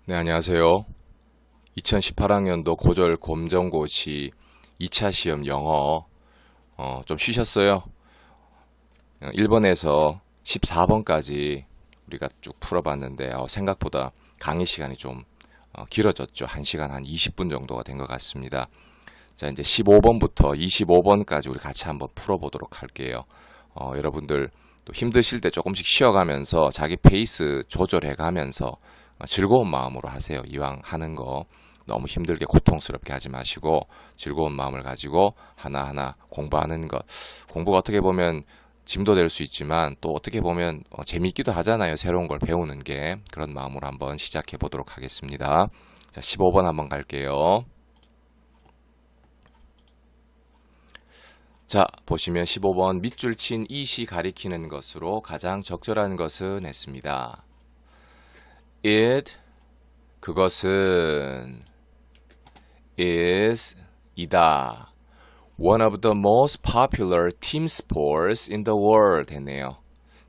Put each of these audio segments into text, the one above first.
네, 안녕하세요. 2018학년도 고졸 검정고시 2차 시험 영어 좀 쉬셨어요? 1번에서 14번까지 우리가 쭉 풀어봤는데 생각보다 강의 시간이 좀 길어졌죠. 1시간 한 20분 정도가 된 것 같습니다. 자, 이제 15번부터 25번까지 우리 같이 한번 풀어보도록 할게요. 여러분들 또 힘드실 때 조금씩 쉬어가면서 자기 페이스 조절해가면서 즐거운 마음으로 하세요. 이왕 하는 거 너무 힘들게 고통스럽게 하지 마시고 즐거운 마음을 가지고 하나하나 공부하는 것. 공부가 어떻게 보면 짐도 될 수 있지만 또 어떻게 보면 재미있기도 하잖아요. 새로운 걸 배우는 게. 그런 마음으로 한번 시작해 보도록 하겠습니다. 자, 15번 한번 갈게요. 자, 보시면 15번 밑줄 친 it이 가리키는 것으로 가장 적절한 것은 했습니다. it, 그것은 is, 이다. one of the most popular team sports in the world 했네요.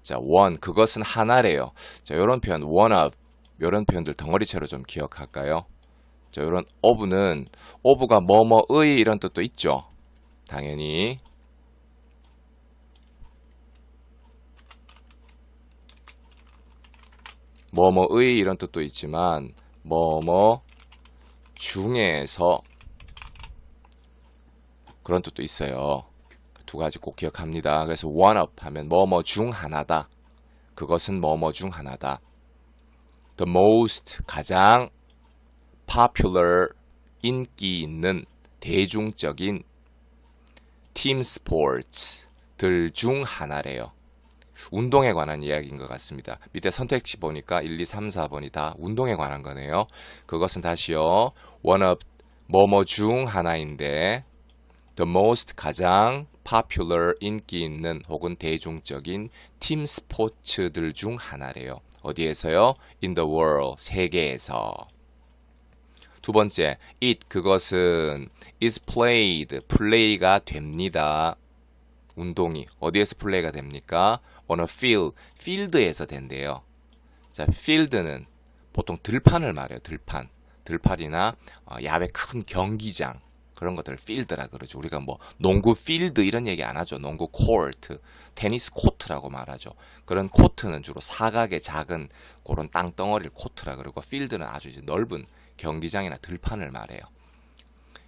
자, one, 그것은 하나래요. 자, 요런 표현, one of, 요런 표현들 덩어리채로 좀 기억할까요? 자, 요런 of는, of가 뭐뭐의 이런 뜻도 있죠. 당연히. 뭐뭐의 이런 뜻도 있지만 뭐뭐 중에서 그런 뜻도 있어요. 두 가지 꼭 기억합니다. 그래서 one of 하면 뭐뭐 중 하나다. 그것은 뭐뭐 중 하나다. The most 가장 popular 인기 있는 대중적인 team sports들 중 하나래요. 운동에 관한 이야기인 것 같습니다. 밑에 선택지 보니까 1, 2, 3, 4번이 다 운동에 관한 거네요. 그것은 다시요. one of 뭐뭐 중 하나인데 the most 가장 popular 인기 있는 혹은 대중적인 팀 스포츠들 중 하나래요. 어디에서요? in the world 세계에서. 두 번째, it 그것은 is played 플레이가 됩니다. 운동이 어디에서 플레이가 됩니까? on a field, field에서 된대요. 자, field는 보통 들판을 말해요. 들판, 들판이나 야외 큰 경기장 그런 것들을 field라 그러죠. 우리가 뭐 농구 field 이런 얘기 안 하죠. 농구 court, 테니스 코트라고 말하죠. 그런 코트는 주로 사각의 작은 그런 땅덩어리를 코트라 그러고 field는 아주 이제 넓은 경기장이나 들판을 말해요.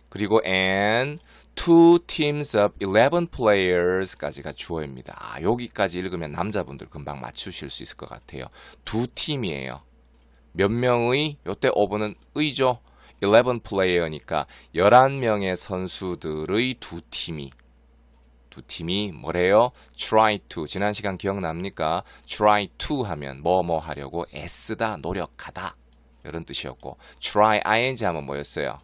그리고 and two teams of 11 players까지가 주어입니다. 여기까지 읽으면 남자분들 금방 맞추실 수 있을 것 같아요. 두 팀이에요. 몇 명의, 요때 of는 의죠. 11 player니까 11명의 선수들의 두 팀이 뭐래요? try to, 지난 시간 기억납니까? try to 하면 뭐 하려고 애쓰다, 노력하다 이런 뜻이었고 try ing 하면 뭐였어요?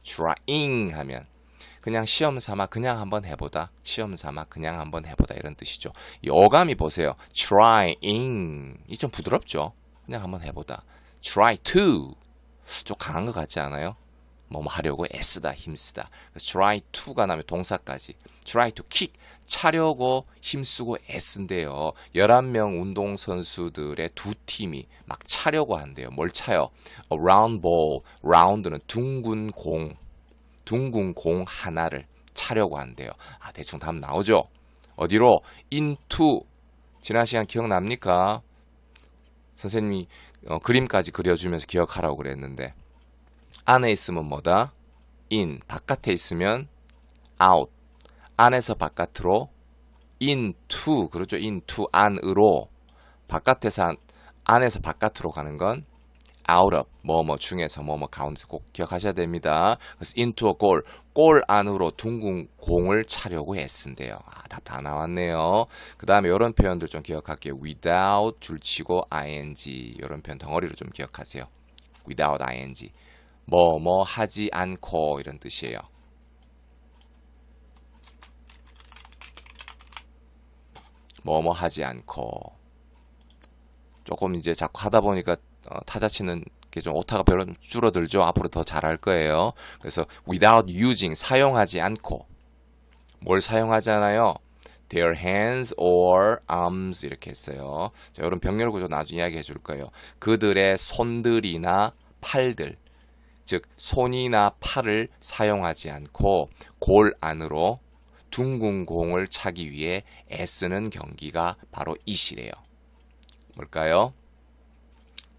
trying 하면 그냥 시험 삼아 그냥 한번 해보다, 시험 삼아 그냥 한번 해보다 이런 뜻이죠. 이 어감이 보세요. trying 이 좀 부드럽죠. 그냥 한번 해보다. try to 좀 강한 것 같지 않아요? 뭐 하려고 애쓰다, 힘쓰다. 그래서 try to가 나면 동사까지. try to kick 차려고 힘쓰고 애쓴대요. 11명 운동선수들의 두 팀이 막 차려고 한대요. 뭘 차요? A round ball, round는 둥근 공 하나를 차려고 한대요. 대충 답 나오죠? 어디로? into. 지난 시간 기억납니까? 선생님이 그림까지 그려주면서 기억하라고 그랬는데 안에 있으면 뭐다? in. 바깥에 있으면 out. 안에서 바깥으로 into. 그렇죠? into 안으로. 바깥에서 안에서 바깥으로 가는 건 out of. 뭐뭐 중에서 뭐뭐 가운데서 꼭 기억하셔야 됩니다. 그래서 into a goal. 골 안으로 둥근 공을 차려고 애쓴대요. 답 다 나왔네요. 그 다음에 이런 표현들 좀 기억할게요. without 줄치고 ing. 이런 표현 덩어리로 좀 기억하세요. without ing. 뭐 하지 않고 이런 뜻이에요. 뭐 하지 않고. 조금 이제 자꾸 하다 보니까 타자 치는 게 좀 오타가 별로 줄어들죠. 앞으로 더 잘할 거예요. 그래서 without using 사용하지 않고. 뭘 사용하잖아요. their hands or arms 이렇게 했어요. 자, 이런 병렬 구조 나중에 이야기해 줄 거예요. 그들의 손들이나 팔들, 즉 손이나 팔을 사용하지 않고 골 안으로 둥근 공을 차기 위해 애쓰는 경기가 바로 이시래요. 뭘까요?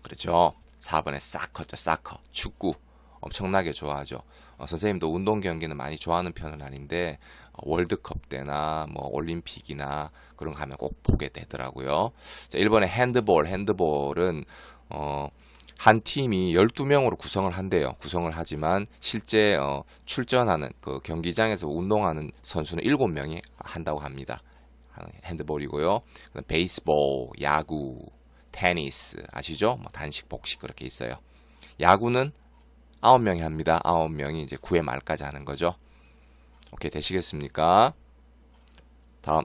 그렇죠. 4번에 사커죠. 사커. 축구. 엄청나게 좋아하죠. 선생님도 운동 경기는 많이 좋아하는 편은 아닌데 월드컵 때나 뭐 올림픽이나 그런 거 하면 꼭 보게 되더라고요. 자, 1번에 핸드볼. 핸드볼은 한 팀이 12명으로 구성을 한대요. 구성을 하지만 실제 출전하는 그 경기장에서 운동하는 선수는 7명이 한다고 합니다. 핸드볼이고요. 베이스볼, 야구, 테니스 아시죠? 뭐 단식, 복식 그렇게 있어요. 야구는 9명이 합니다. 9명이 이제 9회 말까지 하는 거죠. 오케이, 되시겠습니까? 다음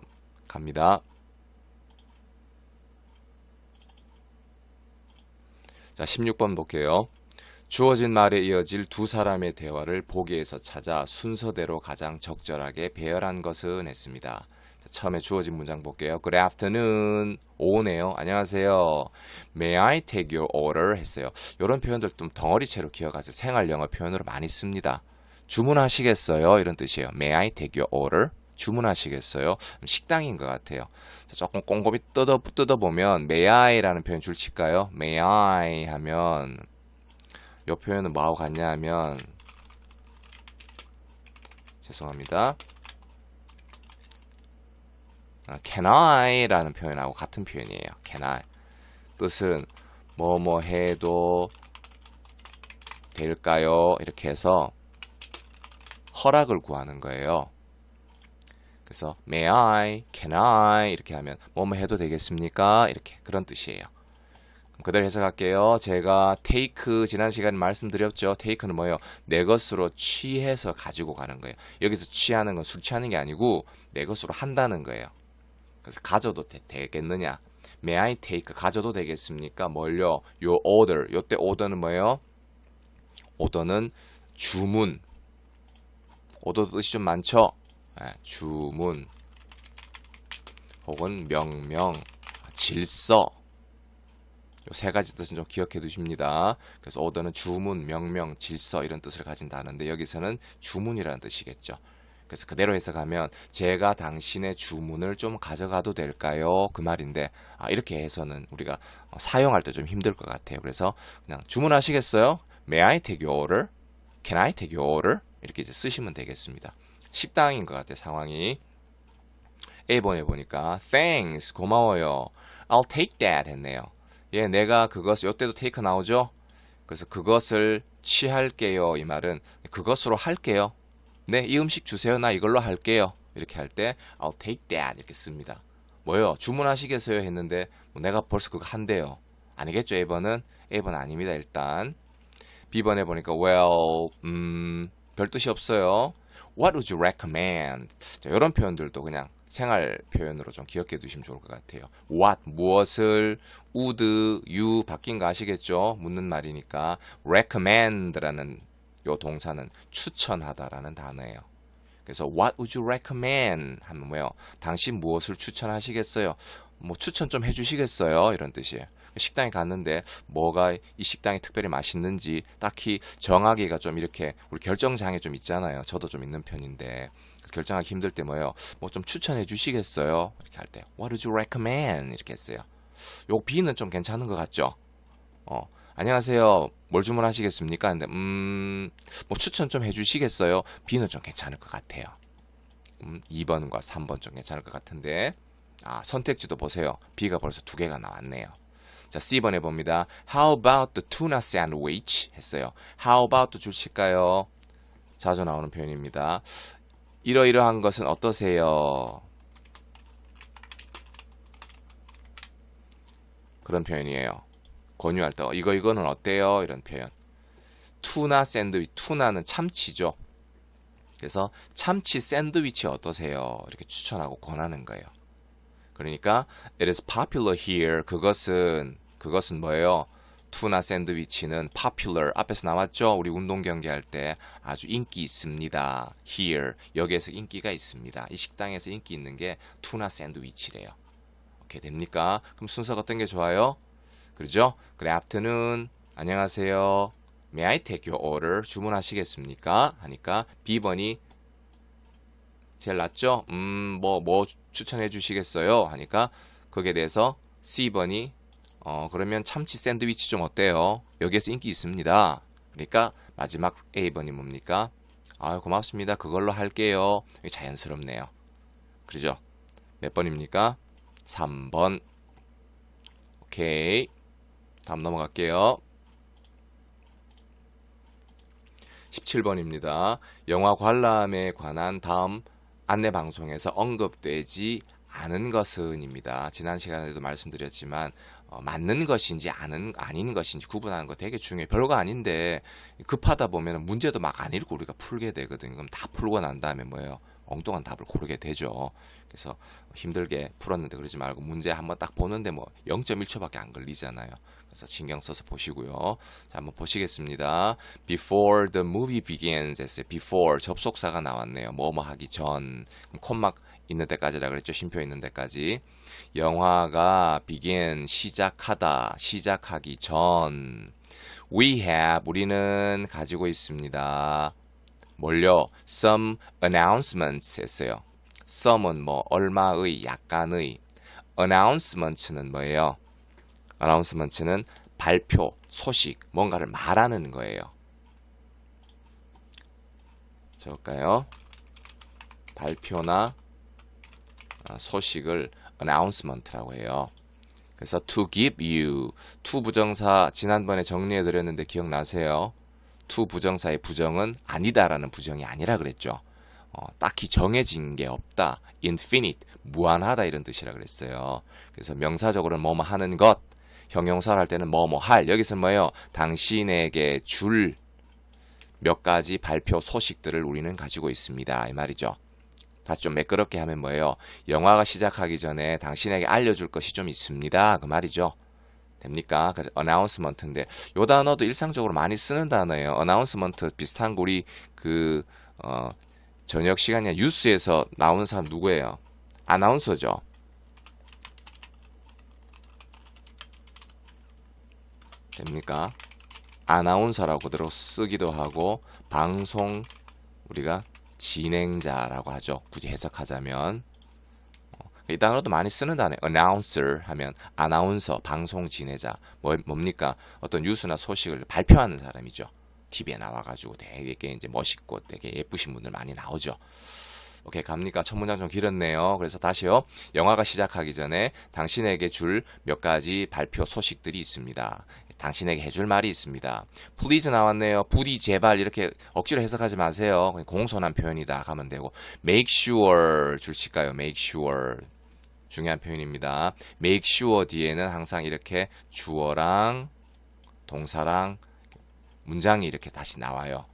갑니다. 자, 16번 볼게요. 주어진 말에 이어질 두 사람의 대화를 보기에서 찾아 순서대로 가장 적절하게 배열한 것은 했습니다. 자, 처음에 주어진 문장 볼게요. Good afternoon. 오후네요. 안녕하세요. May I take your order? 했어요. 이런 표현들 좀 덩어리채로 기억하세요. 생활 영어 표현으로 많이 씁니다. 주문하시겠어요? 이런 뜻이에요. May I take your order? 주문하시겠어요? 식당인 것 같아요. 자, 조금 꼼꼼히 뜯어보면 May I라는 표현 줄칠까요? May I 하면 이 표현은 뭐하고 같냐 하면 죄송합니다. Can I 라는 표현하고 같은 표현이에요. Can I 뜻은 뭐뭐 해도 될까요? 이렇게 해서 허락을 구하는 거예요. 그래서 May I, Can I 이렇게 하면 뭐뭐 해도 되겠습니까? 이렇게 그런 뜻이에요. 그대로 해석할게요. 제가 take 지난 시간에 말씀드렸죠. take는 뭐예요? 내 것으로 취해서 가지고 가는 거예요. 여기서 취하는 건 술 취하는 게 아니고 내 것으로 한다는 거예요. 그래서 가져도 되겠느냐? May I take 가져도 되겠습니까? 뭘요? Your order. 요때 order는 뭐예요? order는 주문. order 뜻이 좀 많죠? 네, 주문 혹은 명령, 질서 이 세 가지 뜻은 좀 기억해 두십니다. 그래서 order는 주문, 명령, 질서 이런 뜻을 가진다는데 여기서는 주문이라는 뜻이겠죠. 그래서 그대로 해석하면 제가 당신의 주문을 좀 가져가도 될까요? 그 말인데 이렇게 해서는 우리가 사용할 때 좀 힘들 것 같아요. 그래서 그냥 주문하시겠어요? May I take your order? Can I take your order? 이렇게 이제 쓰시면 되겠습니다. 식당인 것 같아요. 상황이. A번에 보니까 Thanks, 고마워요. I'll take that 했네요. 예, 내가 그것을 이때도 take 나오죠? 그래서 그것을 취할게요. 이 말은 그것으로 할게요. 네, 이 음식 주세요. 나 이걸로 할게요. 이렇게 할 때 I'll take that 이렇게 씁니다. 뭐요? 주문하시겠어요? 했는데 내가 벌써 그거 한대요. 아니겠죠? A번은? A번 아닙니다. 일단 B번에 보니까 well, 별 뜻이 없어요. What would you recommend? 자, 이런 표현들도 그냥 생활 표현으로 좀 기억해 두시면 좋을 것 같아요. What, 무엇을, would, you 바뀐 거 아시겠죠? 묻는 말이니까 recommend라는 요 동사는 추천하다라는 단어예요. 그래서 What would you recommend? 하면 뭐예요? 당신 무엇을 추천하시겠어요? 뭐 추천 좀 해주시겠어요? 이런 뜻이에요. 식당에 갔는데 뭐가 이 식당이 특별히 맛있는지 딱히 정하기가 좀 이렇게 우리 결정장애 좀 있잖아요. 저도 좀 있는 편인데 결정하기 힘들 때 뭐예요? 뭐 좀 추천해 주시겠어요? 이렇게 할 때 What would you recommend? 이렇게 했어요. 요 B는 좀 괜찮은 것 같죠? 안녕하세요. 뭘 주문하시겠습니까? 근데 뭐 추천 좀 해주시겠어요? B는 좀 괜찮을 것 같아요. 2번과 3번 좀 괜찮을 것 같은데 선택지도 보세요. B가 벌써 2개가 나왔네요. 자, C번 해봅니다. How about the tuna sandwich? 했어요. How about 줄칠까요? 자주 나오는 표현입니다. 이러이러한 것은 어떠세요? 그런 표현이에요. 권유할 때 이거는 어때요? 이런 표현. 투나 샌드위치. 투나는 참치죠. 그래서 참치 샌드위치 어떠세요? 이렇게 추천하고 권하는 거예요. 그러니까 it is popular here. 그것은 뭐예요? 투나 샌드위치는 popular 앞에서 나왔죠. 우리 운동 경기할 때 아주 인기 있습니다. here 여기에서 인기가 있습니다. 이 식당에서 인기 있는 게 투나 샌드위치래요. 오케이 됩니까? 그럼 순서가 어떤 게 좋아요? 그러죠? 그래 afternoon 안녕하세요. May I take your order? 주문하시겠습니까? 하니까 B번이 제일 낫죠? 뭐 추천해 주시겠어요? 하니까 거기에 대해서 C번이 그러면 참치 샌드위치 좀 어때요? 여기에서 인기 있습니다. 그러니까 마지막 A번이 뭡니까? 아유 고맙습니다. 그걸로 할게요. 자연스럽네요. 그러죠? 몇 번입니까? 3번. 오케이. 다음 넘어갈게요. 17번입니다. 영화 관람에 관한 다음 안내 방송에서 언급되지 않은 것은입니다. 지난 시간에도 말씀드렸지만 맞는 것인지 아닌 것인지 구분하는 거 되게 중요해요. 별거 아닌데 급하다 보면 문제도 막 안 읽고 우리가 풀게 되거든요. 그럼 다 풀고 난 다음에 뭐예요? 엉뚱한 답을 고르게 되죠. 그래서 힘들게 풀었는데 그러지 말고 문제 한번 딱 보는데 뭐 0.1초밖에 안 걸리잖아요. 그래서 신경 써서 보시고요. 자, 한번 보시겠습니다. Before the movie begins 했어요. Before 접속사가 나왔네요. 뭐뭐 하기 전. 그럼 콤마 있는 데까지라 그랬죠. 쉼표 있는 데까지. 영화가 begin 시작하다. 시작하기 전. We have 우리는 가지고 있습니다. 뭘요? Some announcements 했어요. some은 뭐 얼마의, 약간의. announcements는 뭐예요? announcements는 발표, 소식, 뭔가를 말하는 거예요. 적을까요? 발표나 소식을 announcement라고 해요. 그래서 to give you, to 부정사 지난번에 정리해 드렸는데 기억나세요? to 부정사의 부정은 아니다라는 부정이 아니라 그랬죠. 딱히 정해진 게 없다. infinite, 무한하다 이런 뜻이라 그랬어요. 그래서 명사적으로는 뭐뭐 하는 것, 형용사를 할 때는 뭐뭐 할. 여기서 뭐예요? 당신에게 줄 몇 가지 발표 소식들을 우리는 가지고 있습니다. 이 말이죠. 다시 좀 매끄럽게 하면 뭐예요? 영화가 시작하기 전에 당신에게 알려줄 것이 좀 있습니다. 그 말이죠. 됩니까? announcement인데 요 단어도 일상적으로 많이 쓰는 단어예요. announcement 비슷한 거 우리 저녁 시간이나 뉴스에서 나오는 사람 누구예요? 아나운서죠. 됩니까? 아나운서라고 쓰기도 하고 방송 우리가 진행자라고 하죠. 굳이 해석하자면 이 단어도 많이 쓰는 단어예요. announcer 하면 아나운서, 방송 진행자 뭡니까? 어떤 뉴스나 소식을 발표하는 사람이죠. TV에 나와가지고 되게 이제 멋있고 되게 예쁘신 분들 많이 나오죠. 오케이 갑니까? 첫 문장 좀 길었네요. 그래서 다시요. 영화가 시작하기 전에 당신에게 줄 몇 가지 발표 소식들이 있습니다. 당신에게 해줄 말이 있습니다. please 나왔네요. 부디 제발 이렇게 억지로 해석하지 마세요. 공손한 표현이다 가면 되고 make sure 줄칠까요? make sure 중요한 표현입니다. make sure 뒤에는 항상 이렇게 주어랑 동사랑 문장이 이렇게 다시 나와요.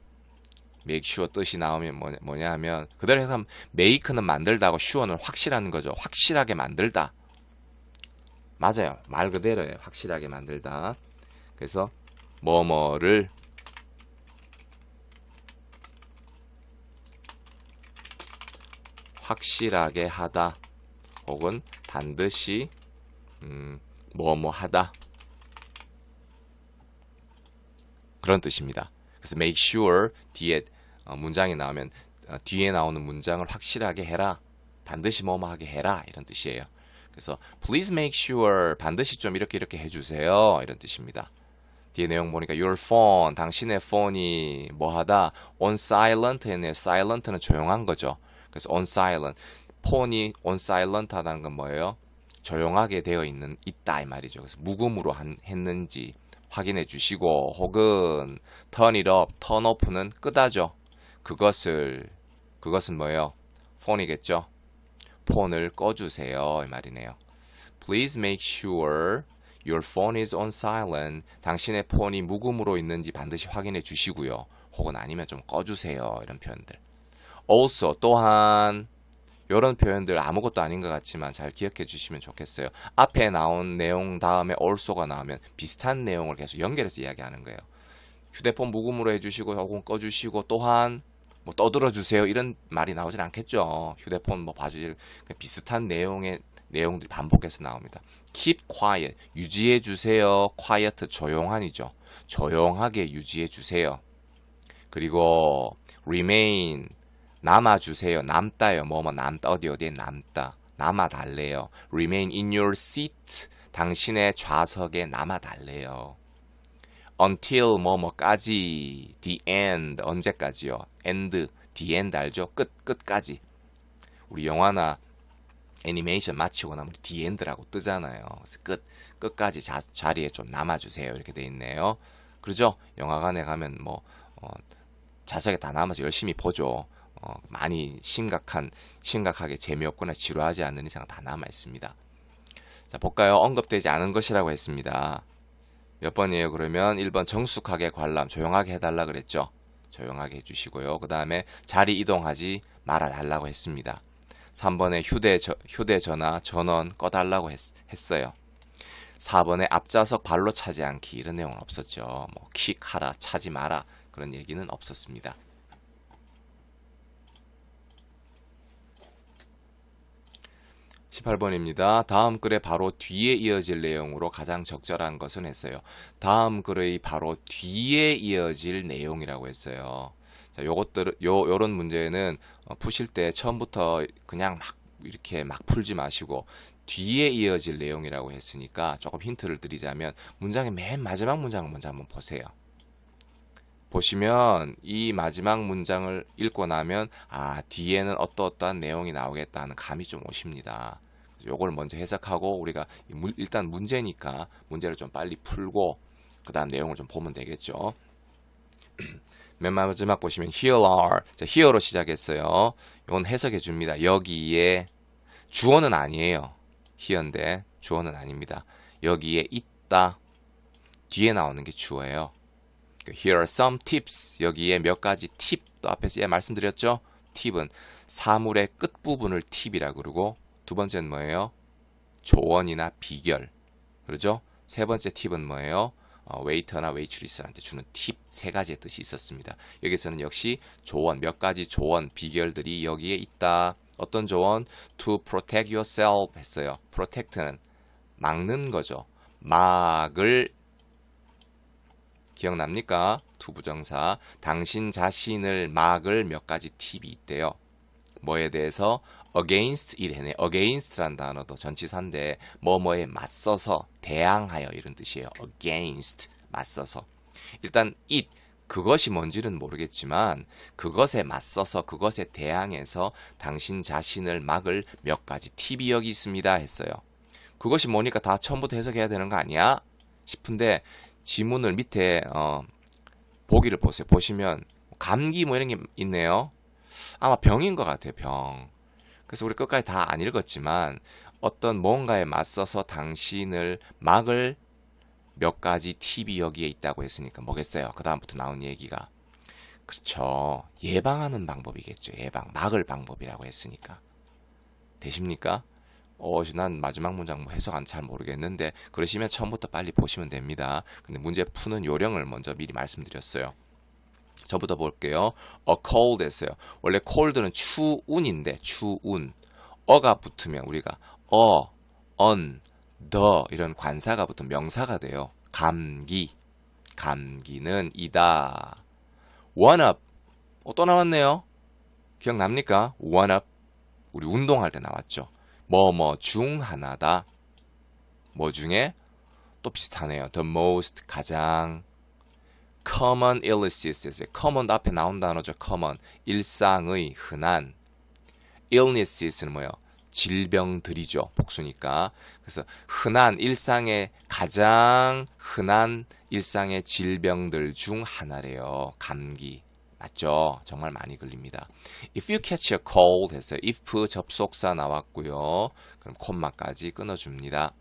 make sure 뜻이 나오면 뭐냐 하면 그대로 해서 make는 만들다고 sure는 확실한 거죠. 확실하게 만들다. 맞아요. 말 그대로예요. 확실하게 만들다. 그래서 뭐뭐를 확실하게 하다 혹은 반드시 뭐뭐 하다 그런 뜻입니다. 그래서 make sure 뒤에 문장이 나오면 뒤에 나오는 문장을 확실하게 해라. 반드시 뭐뭐 하게 해라. 이런 뜻이에요. 그래서 please make sure 반드시 좀 이렇게 해주세요. 이런 뜻입니다. 뒤에 내용 보니까 your phone 당신의 폰이 뭐하다 on silent 했네요. silent는 조용한 거죠. 그래서 on silent 폰이 on silent 하다는 건 뭐예요? 조용하게 되어 있다 이 말이죠. 그래서 무음으로 했는지 확인해 주시고 혹은 turn it up, turn off는 끄다죠. 그것은 뭐예요? 폰이겠죠. 폰을 꺼주세요 이 말이네요. Please make sure your phone is on silent. 당신의 폰이 무음으로 있는지 반드시 확인해 주시고요. 혹은 아니면 좀 꺼주세요 이런 표현들. Also 또한 이런 표현들 아무것도 아닌 것 같지만 잘 기억해 주시면 좋겠어요. 앞에 나온 내용 다음에 also가 나오면 비슷한 내용을 계속 연결해서 이야기하는 거예요. 휴대폰 묵음으로 해주시고 혹은 꺼주시고 또한 뭐 떠들어 주세요 이런 말이 나오진 않겠죠. 휴대폰 뭐 봐주실 비슷한 내용들이 반복해서 나옵니다. Keep quiet 유지해 주세요. Quiet 조용한이죠. 조용하게 유지해 주세요. 그리고 remain 남아 주세요. 남다요. 뭐뭐 남다 어디에 남다. 남아 달래요. remain in your seat 당신의 좌석에 남아 달래요. until 뭐뭐까지 the end 언제까지요? end the end 알죠? 끝까지. 우리 영화나 애니메이션 마치고 나면 the end라고 뜨잖아요. 그래서 끝까지 자리에 좀 남아주세요. 이렇게 돼 있네요. 그러죠? 영화관에 가면 뭐 좌석에 다 남아서 열심히 보죠. 많이 심각하게 재미없거나 지루하지 않는 이상 다 남아 있습니다. 자 볼까요? 언급되지 않은 것이라고 했습니다. 몇 번이에요? 그러면 1번 정숙하게 관람 조용하게 해달라 그랬죠. 조용하게 해주시고요. 그 다음에 자리 이동하지 말아달라고 했습니다. 3번에 휴대전화 전원 꺼달라고 했어요. 4번에 앞좌석 발로 차지 않기 이런 내용은 없었죠. 뭐 킥하라 차지 마라 그런 얘기는 없었습니다. 18번입니다. 다음 글의 바로 뒤에 이어질 내용으로 가장 적절한 것은 했어요. 다음 글의 바로 뒤에 이어질 내용이라고 했어요. 자, 요런 문제는 푸실 때 처음부터 그냥 이렇게 막 풀지 마시고 뒤에 이어질 내용이라고 했으니까 조금 힌트를 드리자면 문장의 맨 마지막 문장을 먼저 한번 보세요. 보시면 이 마지막 문장을 읽고 나면 뒤에는 어떠한 내용이 나오겠다 하는 감이 좀 오십니다. 요걸 먼저 해석하고 우리가 일단 문제니까 문제를 좀 빨리 풀고 그 다음 내용을 좀 보면 되겠죠. 맨 마지막 보시면 here are 자, here로 시작했어요. 이건 해석해 줍니다. 여기에 주어는 아니에요. here인데 주어는 아닙니다. 여기에 있다. 뒤에 나오는 게 주어예요. Here are some tips. 여기에 몇 가지 팁. 또 앞에서 말씀드렸죠. 팁은 사물의 끝부분을 팁이라 그러고 두 번째는 뭐예요? 조언이나 비결. 그러죠? 세 번째 팁은 뭐예요? 웨이터나 웨이트리스한테 주는 팁 세 가지의 뜻이 있었습니다. 여기서는 역시 조언, 몇 가지 조언, 비결들이 여기에 있다. 어떤 조언? To protect yourself 했어요. protect는 막는 거죠. 막을 기억납니까? to 부정사. 당신 자신을 막을 몇 가지 팁이 있대요. 뭐에 대해서? against 이래네. against란 단어도 전치사인데 뭐뭐에 맞서서 대항하여 이런 뜻이에요. against 맞서서. 일단 it 그것이 뭔지는 모르겠지만 그것에 맞서서 그것에 대항해서 당신 자신을 막을 몇 가지 팁이 여기 있습니다 했어요. 그것이 뭐니까 다 처음부터 해석해야 되는 거 아니야? 싶은데 지문을 밑에 보기를 보세요. 보시면 감기 뭐 이런 게 있네요. 아마 병인 것 같아요. 병. 그래서 우리 끝까지 다 안 읽었지만 어떤 뭔가에 맞서서 당신을 막을 몇 가지 팁이 여기에 있다고 했으니까 뭐겠어요? 그 다음부터 나온 얘기가 그렇죠. 예방하는 방법이겠죠. 예방, 막을 방법이라고 했으니까. 되십니까? 난 마지막 문장 뭐 해석 잘 모르겠는데 그러시면 처음부터 빨리 보시면 됩니다. 근데 문제 푸는 요령을 먼저 미리 말씀드렸어요. 저부터 볼게요. a cold 했어요. 원래 cold는 추운인데 추운. 어가 붙으면 우리가 on, the 이런 관사가 붙으면 명사가 돼요. 감기. 감기는 이다. one up. 또 나왔네요. 기억납니까? one up. 우리 운동할 때 나왔죠. 뭐 중 하나다. 뭐 중에? 또 비슷하네요. the most 가장. common illnesses. common 앞에 나온 단어죠. common. 일상의 흔한. illnesses는 뭐예요? 질병들이죠. 복수니까. 그래서 흔한 일상의 가장 흔한 일상의 질병들 중 하나래요. 감기. 맞죠? 정말 많이 걸립니다. If you catch a cold 했어요. if 접속사 나왔고요. 그럼 콤마까지 끊어줍니다.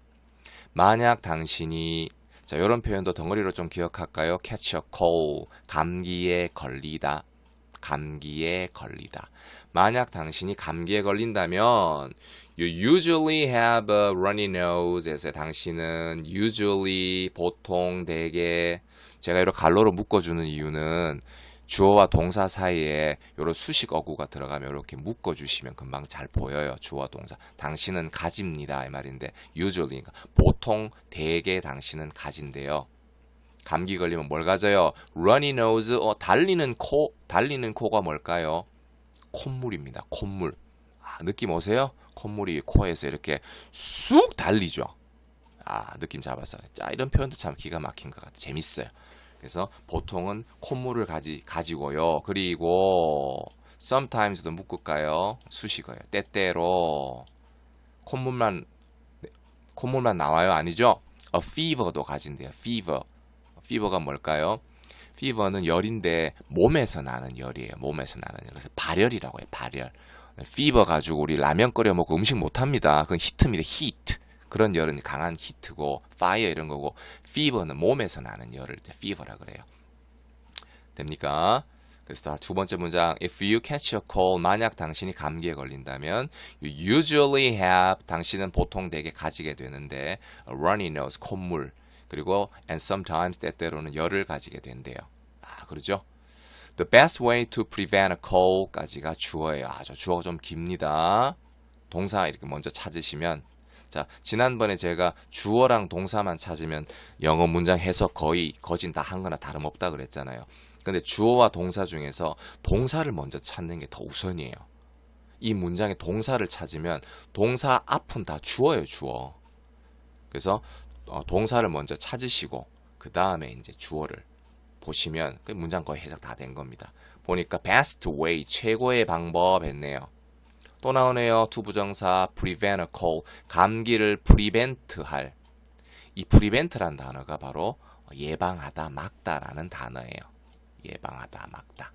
만약 당신이 자, 이런 표현도 덩어리로 좀 기억할까요? catch a cold 감기에 걸리다. 감기에 걸리다. 만약 당신이 감기에 걸린다면 You usually have a runny nose. 에서 당신은 usually 보통 대개 제가 이렇게 갈로로 묶어주는 이유는 주어와 동사 사이에 이런 수식 어구가 들어가면 이렇게 묶어주시면 금방 잘 보여요. 주어와 동사. 당신은 가집니다. 이 말인데 usually 보통 대개 당신은 가진대요. 감기 걸리면 뭘 가져요? runny nose. 달리는 코. 달리는 코가 뭘까요? 콧물입니다. 콧물. 느낌 오세요? 콧물이 코에서 이렇게 쑥 달리죠. 느낌 잡았어요. 자, 이런 표현도 참 기가 막힌 것 같아요. 재밌어요. 그래서 보통은 콧물을 가지고요. 그리고 sometimes도 묶을까요? 수식어요. 때때로 콧물만 나와요? 아니죠? A fever도 가진대요. fever. fever가 뭘까요? fever는 열인데 몸에서 나는 열이에요. 몸에서 나는 열. 그래서 발열이라고 해요. 발열. fever 가지고 우리 라면 끓여 먹고 음식 못 합니다. 그건 히트입니다. heat. 그런 열은 강한 히트고 fire 이런 거고 fever는 몸에서 나는 열을 fever라 그래요. 됩니까? 그래서 두 번째 문장 If you catch a cold 만약 당신이 감기에 걸린다면 You usually have 당신은 보통 대개 가지게 되는데 a runny nose 콧물 그리고 and sometimes 때때로는 열을 가지게 된대요. 그렇죠? The best way to prevent a cold까지가 주어예요. 주어가 좀 깁니다. 동사 이렇게 먼저 찾으시면 자, 지난번에 제가 주어랑 동사만 찾으면 영어 문장 해석 거진 다 한 거나 다름없다 그랬잖아요. 근데 주어와 동사 중에서 동사를 먼저 찾는 게 더 우선이에요. 이 문장의 동사를 찾으면 동사 앞은 다 주어예요, 주어. 그래서 동사를 먼저 찾으시고 그 다음에 이제 주어를 보시면 그 문장 거의 해석 다 된 겁니다. 보니까 best way, 최고의 방법 했네요. 또 나오네요. 투부정사 prevent a cold, 감기를 prevent할. 이 prevent라는 단어가 바로 예방하다, 막다라는 단어예요. 예방하다, 막다.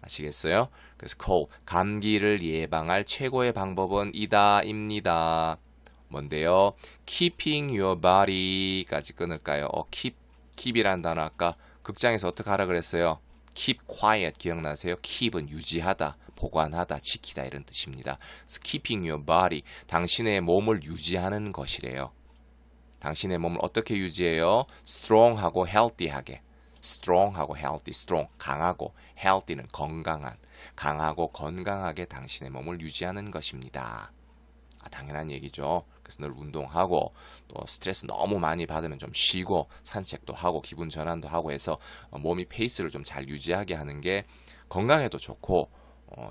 아시겠어요? 그래서 cold, 감기를 예방할 최고의 방법은 입니다. 뭔데요? keeping your body까지 끊을까요? keep이라는 단어 아까 극장에서 어떻게 하라 그랬어요? keep quiet 기억나세요? keep은 유지하다, 보관하다, 지키다 이런 뜻입니다. keeping your body, 당신의 몸을 유지하는 것이래요. 당신의 몸을 어떻게 유지해요? strong하고 healthy하게. strong하고 healthy, strong, 강하고 healthy는 건강한, 강하고 건강하게 당신의 몸을 유지하는 것입니다. 당연한 얘기죠. 그래서 늘 운동하고 또 스트레스 너무 많이 받으면 좀 쉬고 산책도 하고 기분 전환도 하고 해서 몸이 페이스를 좀 잘 유지하게 하는 게 건강에도 좋고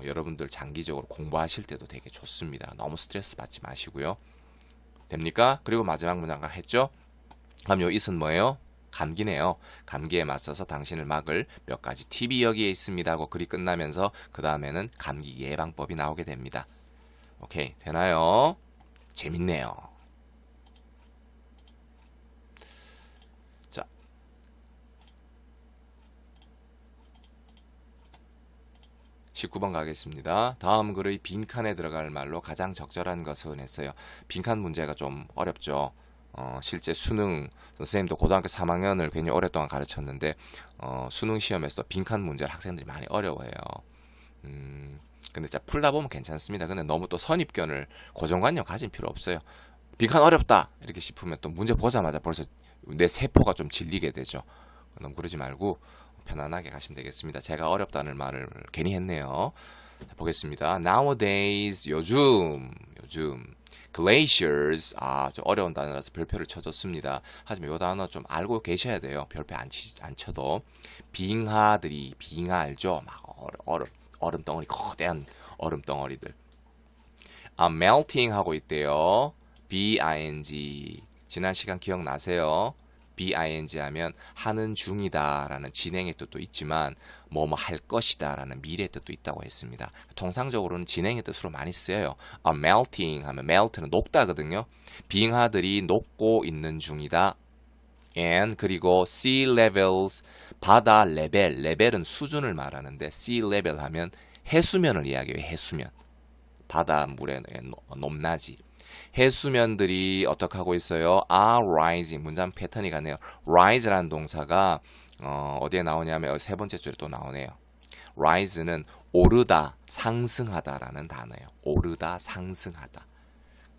여러분들 장기적으로 공부하실 때도 되게 좋습니다. 너무 스트레스 받지 마시고요. 됩니까? 그리고 마지막 문장 했죠? 그럼 요 it은 뭐예요? 감기네요. 감기에 맞서서 당신을 막을 몇 가지 팁이 여기에 있습니다 하고 글이 끝나면서 그 다음에는 감기 예방법이 나오게 됩니다. 오케이, 되나요? 재밌네요. 자, (19번) 가겠습니다. 다음 글의 빈칸에 들어갈 말로 가장 적절한 것은 했어요. 빈칸 문제가 좀 어렵죠. 실제 수능 선생님도 고등학교 3학년을 괜히 오랫동안 가르쳤는데 수능 시험에서도 빈칸 문제를 학생들이 많이 어려워해요. 근데 진짜 풀다 보면 괜찮습니다. 근데 너무 또 선입견을 고정관념 가진 필요 없어요. 빈칸 어렵다 이렇게 싶으면 또 문제 보자마자 벌써 내 세포가 좀 질리게 되죠. 너무 그러지 말고 편안하게 가시면 되겠습니다. 제가 어렵다는 말을 괜히 했네요. 자, 보겠습니다. Nowadays 요즘 glaciers 좀 어려운 단어라서 별표를 쳐줬습니다. 하지만 이 단어 좀 알고 계셔야 돼요. 별표 안 쳐도 빙하들이 빙하 알죠? 막 얼음 덩어리 거대한 얼음 덩어리들 melting 하고 있대요. BING 지난 시간 기억나세요? BING 하면 하는 중이다 라는 진행의 뜻도 있지만 뭐뭐 할 것이다 라는 미래의 뜻도 있다고 했습니다. 통상적으로는 진행의 뜻으로 많이 쓰여요. melting 하면 melt는 녹다거든요. 빙하들이 녹고 있는 중이다. and 그리고 sea levels 바다 레벨은 수준을 말하는데 sea level 하면 해수면을 이야기해요. 해수면 바닷물의 높낮이 해수면들이 어떻게 하고 있어요? are rising 문장 패턴이 같네요. rise라는 동사가 어디에 나오냐면 세 번째 줄에 또 나오네요. rise는 오르다, 상승하다라는 단어예요. 오르다, 상승하다.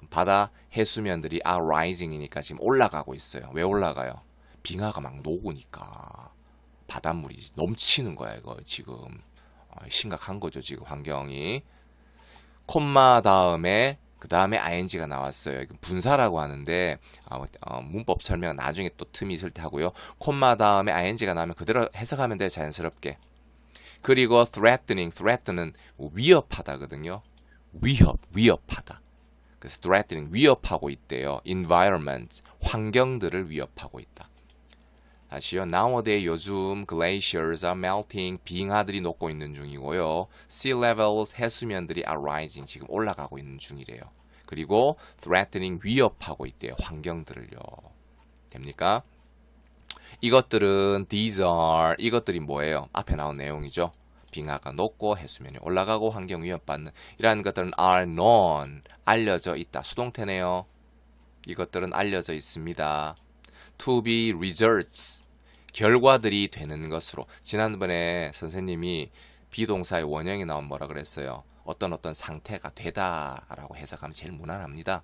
바다 해수면들이 are rising이니까 지금 올라가고 있어요. 왜 올라가요? 빙하가 막 녹으니까 바닷물이 넘치는 거야, 이거 지금. 심각한 거죠, 지금 환경이. 콤마 다음에 그 다음에 ing가 나왔어요. 이건 분사라고 하는데 문법 설명 나중에 또 틈이 있을 때 하고요. 콤마 다음에 ing가 나오면 그대로 해석하면 돼요, 자연스럽게. 그리고 threatening은 위협하다거든요. 위협하다. 그래서 threatening, 위협하고 있대요. environment, 환경들을 위협하고 있다. 다시요. Nowadays, 요즘 glaciers are melting, 빙하들이 녹고 있는 중이고요. Sea levels, 해수면들이 are rising, 지금 올라가고 있는 중이래요. 그리고 threatening, 위협하고 있대요. 환경들을요. 됩니까? 이것들은 이것들이 뭐예요? 앞에 나온 내용이죠. 빙하가 녹고 해수면이 올라가고 환경 위협받는 이러한 것들은 are known, 알려져 있다. 수동태네요. 이것들은 알려져 있습니다. To be results, 결과들이 되는 것으로. 지난번에 선생님이 비동사의 원형이 나온 뭐라 그랬어요? 어떤 상태가 되다라고 해석하면 제일 무난합니다.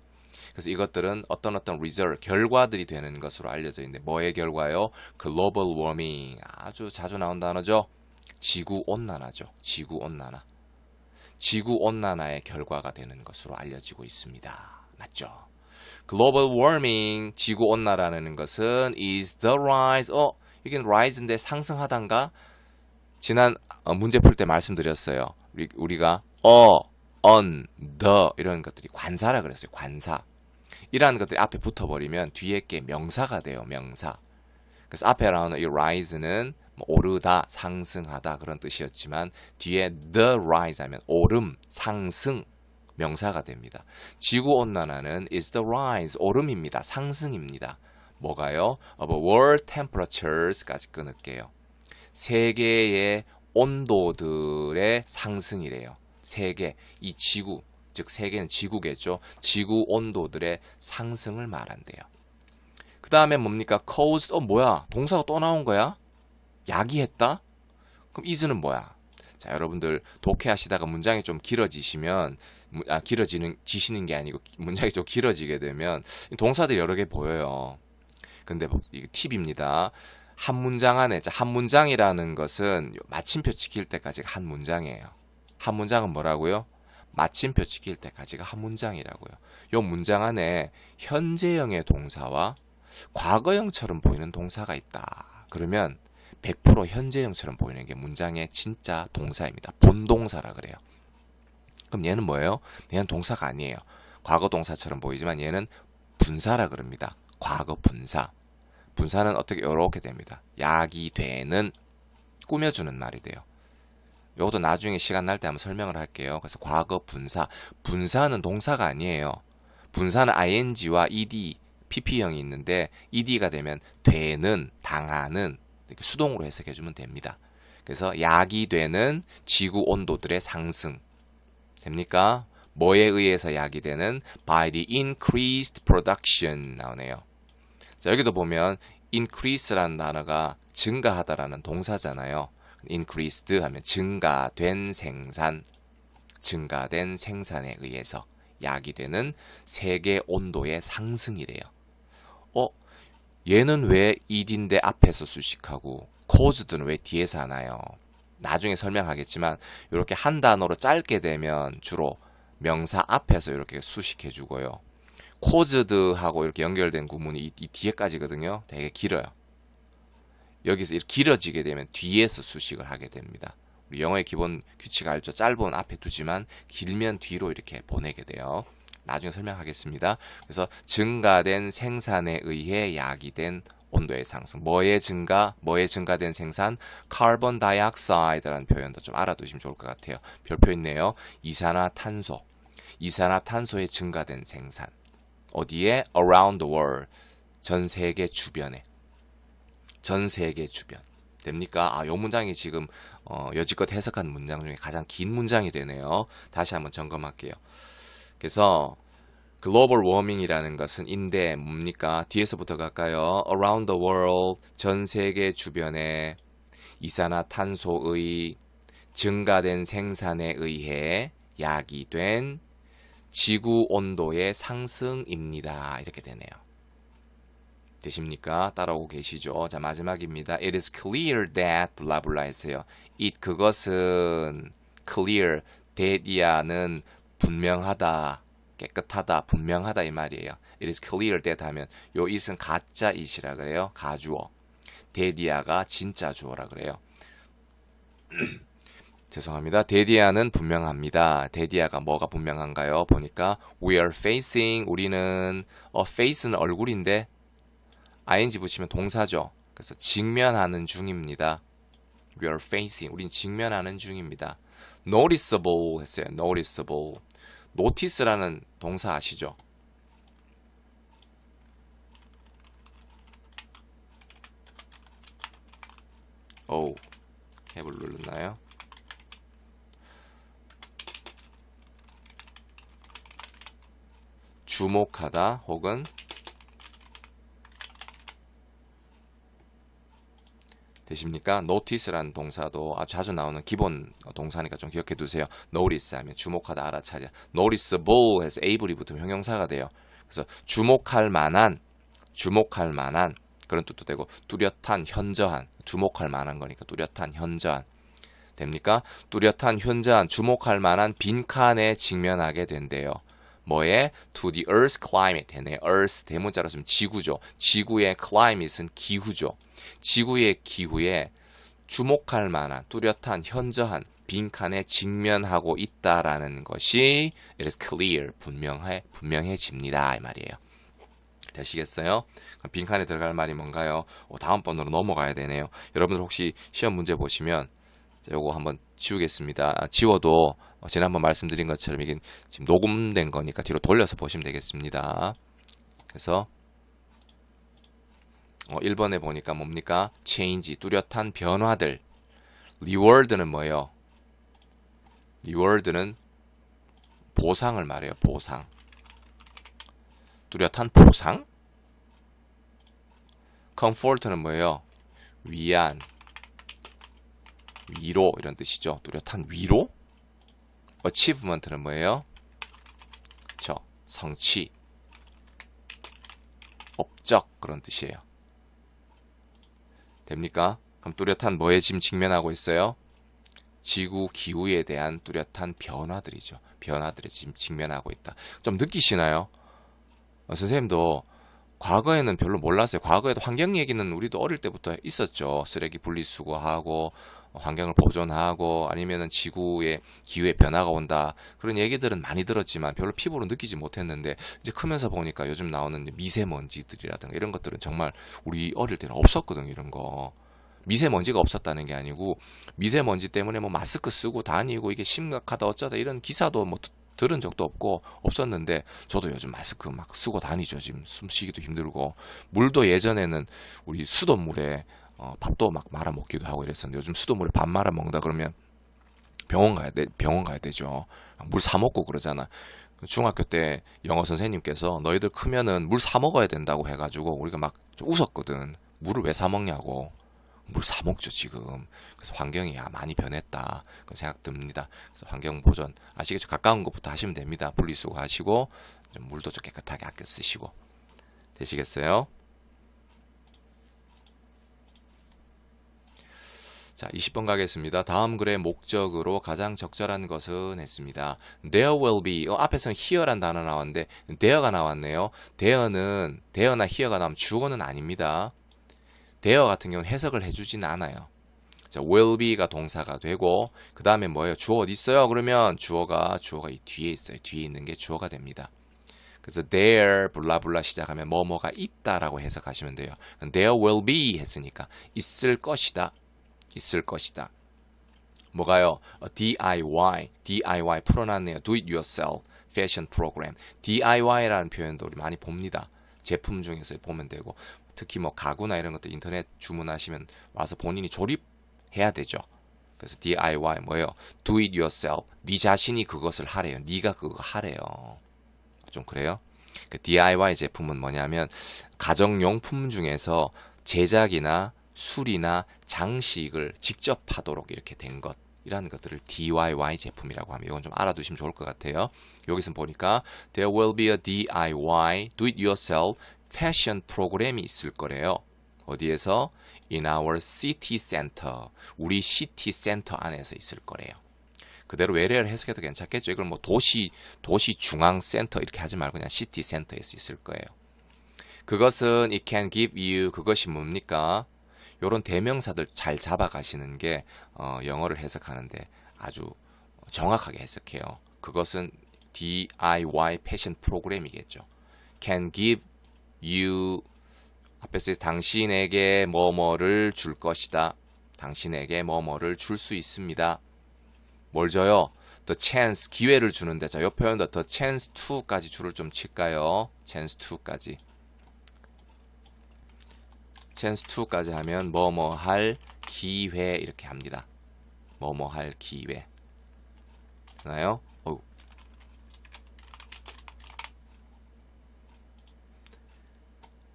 그래서 이것들은 어떤 result, 결과들이 되는 것으로 알려져 있는데 뭐의 결과요? global warming, 아주 자주 나온 단어죠. 지구온난화죠. 지구온난화. 지구온난화의 결과가 되는 것으로 알려지고 있습니다. 맞죠? global warming, 지구온난화라는 것은 is the rise, 이게 rise인데 상승하단가? 지난 문제 풀 때 말씀드렸어요. 우리가 on, the 이런 것들이 관사라 그랬어요. 관사. 이러한 것들이 앞에 붙어버리면 뒤에 게 명사가 돼요. 명사. 그래서 앞에 나오는 이 rise는 오르다, 상승하다 그런 뜻이었지만 뒤에 the rise 하면 오름, 상승, 명사가 됩니다. 지구온난화는 is the rise, 오름입니다. 상승입니다. 뭐가요? of world temperatures까지 끊을게요. 세계의 온도들의 상승이래요. 세계, 이 지구, 즉 세계는 지구겠죠. 지구 온도들의 상승을 말한대요. 그 다음에 뭡니까? caused, 뭐야? 동사가 또 나온 거야? 야기했다? 그럼 is는 뭐야? 자, 여러분들 독해하시다가 문장이 좀 길어지시면 지시는 게 아니고 문장이 좀 길어지게 되면 동사들이 여러 개 보여요. 근데 이게 팁입니다. 한 문장 안에, 한 문장이라는 것은 마침표 찍힐 때까지가 한 문장이에요. 한 문장은 뭐라고요? 마침표 찍힐 때까지가 한 문장이라고요. 이 문장 안에 현재형의 동사와 과거형처럼 보이는 동사가 있다. 그러면 100% 현재형처럼 보이는 게 문장의 진짜 동사입니다. 본동사라 그래요. 그럼 얘는 뭐예요? 얘는 동사가 아니에요. 과거 동사처럼 보이지만 얘는 분사라 그럽니다. 과거 분사. 분사는 어떻게 이렇게 됩니다. 야기되는, 꾸며주는 말이 돼요. 이것도 나중에 시간 날 때 한번 설명을 할게요. 그래서 과거 분사. 분사는 동사가 아니에요. 분사는 ing와 ed, pp형이 있는데 ed가 되면 되는, 당하는 이렇게 수동으로 해석해주면 됩니다. 그래서 야기되는 지구 온도들의 상승. 됩니까? 뭐에 의해서 야기되는? by the increased production 나오네요. 자, 여기도 보면 increase라는 단어가 증가하다라는 동사잖아요. increased 하면 증가된 생산, 증가된 생산에 의해서 야기되는 세계 온도의 상승이래요. 얘는 왜 ed인데 앞에서 수식하고 caused는 왜 뒤에서 하나요? 나중에 설명하겠지만 이렇게 한 단어로 짧게 되면 주로 명사 앞에서 이렇게 수식해 주고요. caused하고 이렇게 연결된 구문이 이 뒤에까지거든요. 되게 길어요. 여기서 이렇게 길어지게 되면 뒤에서 수식을 하게 됩니다. 우리 영어의 기본 규칙 알죠? 짧으면 앞에 두지만 길면 뒤로 이렇게 보내게 돼요. 나중에 설명하겠습니다. 그래서 증가된 생산에 의해 야기된 온도의 상승. 뭐의 증가된 생산? 카본 다이옥사이드라는 표현도 좀 알아두시면 좋을 것 같아요. 별표 있네요. 이산화탄소. 이산화탄소의 증가된 생산. 어디에? Around the world. 전 세계 주변에. 전 세계 주변. 됩니까? 이 문장이 지금 여지껏 해석한 문장 중에 가장 긴 문장이 되네요. 다시 한번 점검할게요. 그래서 글로벌 워밍이라는 것은 인데 뭡니까? 뒤에서부터 갈까요? Around the world, 전 세계 주변에 이산화탄소의 증가된 생산에 의해 야기된 지구 온도의 상승입니다. 이렇게 되네요. 되십니까? 따라오고 계시죠? 자, 마지막입니다. It is clear that 블라블라 했어요. it 그것은 clear that이야는 분명하다, 깨끗하다, 분명하다 이 말이에요. It is clear that 하면 요 it은 가짜 it이라 그래요. 가주어. that이야가 진짜 주어라 그래요. 죄송합니다. 데디아는 분명합니다. 데디아가 뭐가 분명한가요? 보니까 we are facing 우리는 face는 얼굴인데 ing 붙이면 동사죠. 그래서 직면하는 중입니다. We are facing 우린 직면하는 중입니다. noticeable 했어요. noticeable. notice라는 동사 아시죠? 오, 캡을 눌렀나요? 주목하다 혹은 되십니까? notice라는 동사도 아주 자주 나오는 기본 동사니까 좀 기억해 두세요. notice 하면 주목하다, 알아차려. noticeable 해서 able이 붙으면 형용사가 돼요. 그래서 주목할 만한 그런 뜻도 되고 뚜렷한, 현저한, 주목할 만한 거니까 뚜렷한, 현저한 됩니까? 뚜렷한, 현저한, 주목할 만한 빈칸에 직면하게 된대요. 뭐에? To the Earth's climate 되네. Earth 대문자로 쓰면 지구죠. 지구의 climate은 기후죠. 지구의 기후에 주목할 만한 뚜렷한, 현저한 빈칸에 직면하고 있다라는 것이 it is clear 분명해집니다 이 말이에요. 되시겠어요? 빈칸에 들어갈 말이 뭔가요? 다음 번으로 넘어가야 되네요. 여러분들 혹시 시험 문제 보시면 요거 한번 지우겠습니다. 지워도 지난번 말씀드린 것처럼 이게 지금 녹음된 거니까 뒤로 돌려서 보시면 되겠습니다. 그래서 1번에 보니까 뭡니까? change, 뚜렷한 변화들. reward는 뭐예요? reward는 보상을 말해요. 보상. 뚜렷한 보상? comfort는 뭐예요? 위안, 위로 이런 뜻이죠. 뚜렷한 위로? achievement는 뭐예요? 그쵸? 성취, 업적 그런 뜻이에요. 됩니까? 그럼 뚜렷한 뭐에 지금 직면하고 있어요? 지구 기후에 대한 뚜렷한 변화들이죠. 변화들에 지금 직면하고 있다. 좀 느끼시나요? 선생님도 과거에는 별로 몰랐어요. 과거에도 환경 얘기는 우리도 어릴 때부터 있었죠. 쓰레기 분리수거하고 환경을 보존하고 아니면은 지구의 기후에 변화가 온다. 그런 얘기들은 많이 들었지만 별로 피부로 느끼지 못했는데 이제 크면서 보니까 요즘 나오는 미세먼지들이라든가 이런 것들은 정말 우리 어릴 때는 없었거든요. 이런 거. 미세먼지가 없었다는 게 아니고 미세먼지 때문에 뭐 마스크 쓰고 다니고 이게 심각하다 어쩌다 이런 기사도 뭐 들은 적도 없고 없었는데 저도 요즘 마스크 막 쓰고 다니죠. 지금 숨쉬기도 힘들고 물도 예전에는 우리 수돗물에 밥도 막 말아 먹기도 하고 이랬었는데 요즘 수돗물에 밥 말아 먹는다 그러면 병원 가야 되죠. 물 사 먹고 그러잖아. 중학교 때 영어 선생님께서 너희들 크면은 물 사 먹어야 된다고 해가지고 우리가 막 좀 웃었거든. 물을 왜 사 먹냐고. 물 사 먹죠 지금. 그래서 환경이 많이 변했다 그런 생각 듭니다. 그래서 환경 보존 아시겠죠? 가까운 것부터 하시면 됩니다. 분리수거 하시고 좀 물도 좀 깨끗하게 아껴 쓰시고 되시겠어요? 자, 20번 가겠습니다. 다음 글의 목적으로 가장 적절한 것은 했습니다. There will be 앞에서는 here란 단어 나왔는데 there가 나왔네요. there나 here가 나오면 주어는 아닙니다. there 같은 경우는 해석을 해주지는 않아요. 자, will be가 동사가 되고 그 다음에 뭐예요? 주어 어디 있어요? 그러면 주어가 이 뒤에 있어요. 뒤에 있는 게 주어가 됩니다. 그래서 there 블라블라 시작하면 뭐뭐가 있다라고 해석하시면 돼요. there will be 했으니까 있을 것이다. 뭐가요? DIY 풀어놨네요. Do it yourself fashion program. DIY라는 표현도 우리 많이 봅니다. 제품 중에서 보면 되고 특히 뭐 가구나 이런 것들 인터넷 주문하시면 와서 본인이 조립해야 되죠. 그래서 DIY 뭐예요? Do it yourself. 네 자신이 그것을 하래요. 네가 그거 하래요. 좀 그래요? 그 DIY 제품은 뭐냐면 가정용품 중에서 제작이나 수리나 장식을 직접 하도록 이렇게 된 것. 이런 것들을 DIY 제품이라고 합니다. 이건 좀 알아두시면 좋을 것 같아요. 여기서 보니까 there will be a DIY, do it yourself 패션 프로그램이 있을 거래요. 어디에서? In our city center. 우리 시티 센터 안에서 있을 거래요. 그대로 외래어를 해석해도 괜찮겠죠. 이걸 뭐 도시 중앙 센터 이렇게 하지 말고 그냥 시티 센터에서 있을 거예요. 그것은 it can give you, 그것이 뭡니까? 요런 대명사들 잘 잡아가시는 게 영어를 해석하는데 아주 정확하게 해석해요. 그것은 DIY 패션 프로그램이겠죠. can give you, 앞에서 당신에게 뭐뭐를 줄 것이다. 당신에게 뭐뭐를 줄 수 있습니다. 뭘 줘요? The chance, 기회를 주는데, 자, 이 표현도 the chance to까지 줄을 좀 칠까요? chance to까지. chance to까지 하면 뭐뭐 할 기회 이렇게 합니다. 뭐뭐 할 기회. 되나요?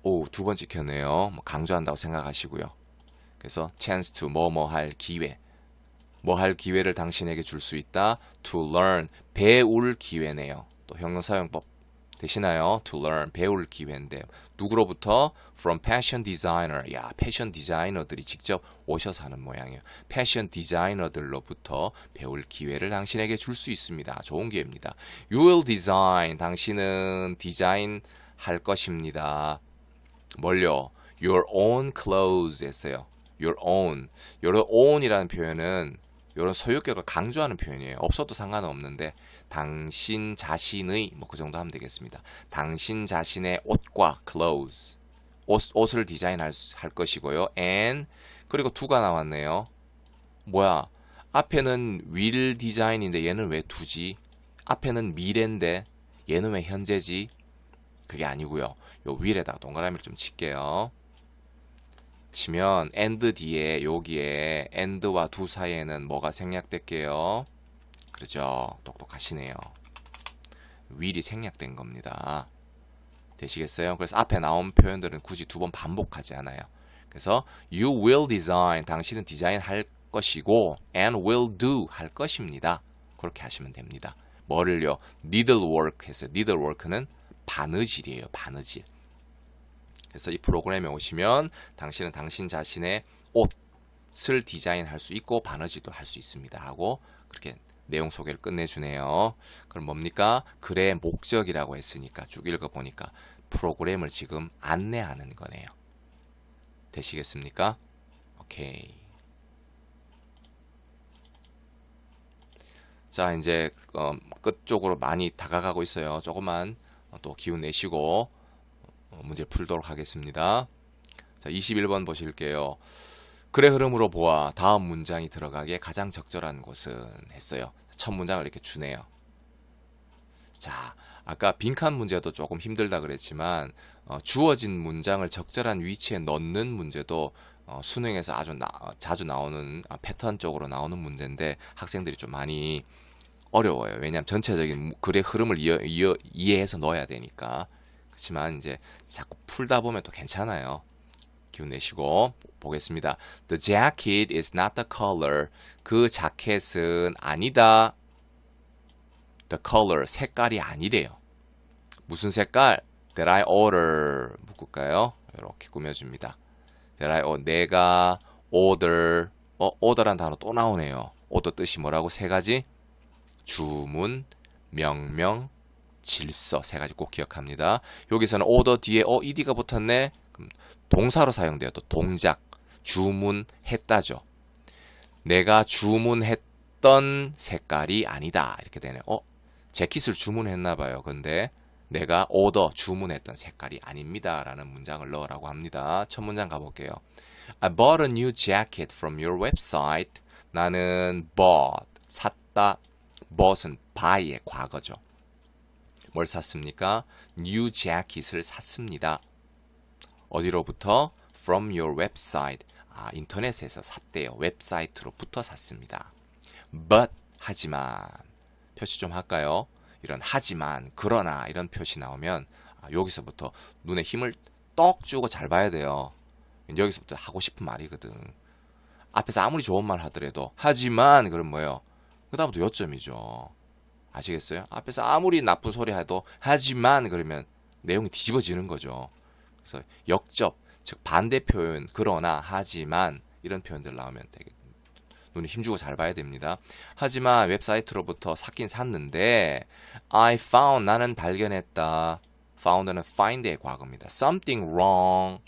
오, 두 번 찍혔네요. 강조한다고 생각하시고요. 그래서 chance to, 뭐뭐 할 기회. 뭐 할 기회를 당신에게 줄 수 있다. to learn, 배울 기회네요. 또 형용사용법 되시나요? to learn, 배울 기회인데 누구로부터? from fashion designer. 야, 패션 디자이너들이 직접 오셔서 하는 모양이에요. 패션 디자이너들로부터 배울 기회를 당신에게 줄 수 있습니다. 좋은 기회입니다. You will design, 당신은 디자인 할 것입니다. 뭘요? Your own clothes 했어요. Your own. Your own이라는 표현은 이런 소유격을 강조하는 표현이에요. 없어도 상관은 없는데 당신 자신의 뭐 그 정도 하면 되겠습니다. 당신 자신의 옷과 clothes. 옷을 디자인할 것이고요. and 그리고 to가 나왔네요. 뭐야? 앞에는 will design인데 얘는 왜 to지? 앞에는 미래인데 얘는 왜 현재지? 그게 아니고요. 요 will에다가 동그라미를 좀 칠게요. 치면 and 뒤에 여기에 and와 do 사이에는 뭐가 생략될게요? 그렇죠. 똑똑하시네요. will이 생략된 겁니다. 되시겠어요? 그래서 앞에 나온 표현들은 굳이 두 번 반복하지 않아요. 그래서 you will design, 당신은 디자인 할 것이고 and will do, 할 것입니다. 그렇게 하시면 됩니다. 뭐를요? needlework 했어요. needlework는 바느질이에요. 바느질. 그래서 이 프로그램에 오시면 당신은 당신 자신의 옷을 디자인할 수 있고 바느질도 할 수 있습니다 하고 그렇게 내용 소개를 끝내주네요. 그럼 뭡니까? 글의 목적이라고 했으니까 쭉 읽어보니까 프로그램을 지금 안내하는 거네요. 되시겠습니까? 오케이. 자, 이제 끝 쪽으로 많이 다가가고 있어요. 조금만 또 기운 내시고 문제 풀도록 하겠습니다. 자, 21번 보실게요. 글의 흐름으로 보아 다음 문장이 들어가기에 가장 적절한 곳은 했어요. 첫 문장을 이렇게 주네요. 자, 아까 빈칸 문제도 조금 힘들다 그랬지만 주어진 문장을 적절한 위치에 넣는 문제도 수능에서 아주 자주 나오는 패턴 쪽으로 나오는 문제인데 학생들이 좀 많이 어려워요. 왜냐하면 전체적인 글의 흐름을 이해해서 넣어야 되니까. 그렇지만 이제 자꾸 풀다 보면 또 괜찮아요. 기운 내시고 보겠습니다. The jacket is not the color. 그 자켓은 아니다. The color, 색깔이 아니래요. 무슨 색깔? That I order. 묶을까요? 이렇게 꾸며줍니다. That I order. 내가 order. order란 단어 또 나오네요. order 뜻이 뭐라고? 세 가지? 주문, 명령, 질서. 세 가지 꼭 기억합니다. 여기서는 order 뒤에 ed가 붙었네. 그럼 동사로 사용돼요. 또 동작. 주문했다죠. 내가 주문했던 색깔이 아니다. 이렇게 되네요. 재킷을 주문했나봐요. 근데 내가 주문했던 색깔이 아닙니다. 라는 문장을 넣으라고 합니다. 첫 문장 가볼게요. I bought a new jacket from your website. 나는 bought, 샀다. bought은 buy의 과거죠. 뭘 샀습니까? new jacket을 샀습니다. 어디로부터? from your website. 인터넷에서 샀대요. 웹사이트로부터 샀습니다. but, 하지만. 표시 좀 할까요? 이런 하지만, 그러나 이런 표시 나오면 여기서부터 눈에 힘을 떡 주고 잘 봐야 돼요. 여기서부터 하고 싶은 말이거든. 앞에서 아무리 좋은 말 하더라도 하지만 그럼 뭐예요? 그 다음부터 요점이죠. 아시겠어요? 앞에서 아무리 나쁜 소리 해도 하지만 그러면 내용이 뒤집어지는 거죠. 그래서 역접, 즉 반대 표현, 그러나, 하지만 이런 표현들 나오면 되게 눈에 힘주고 잘 봐야 됩니다. 하지만 웹사이트로부터 샀긴 샀는데 I found, 나는 발견했다. found는 find의 과거입니다. something wrong.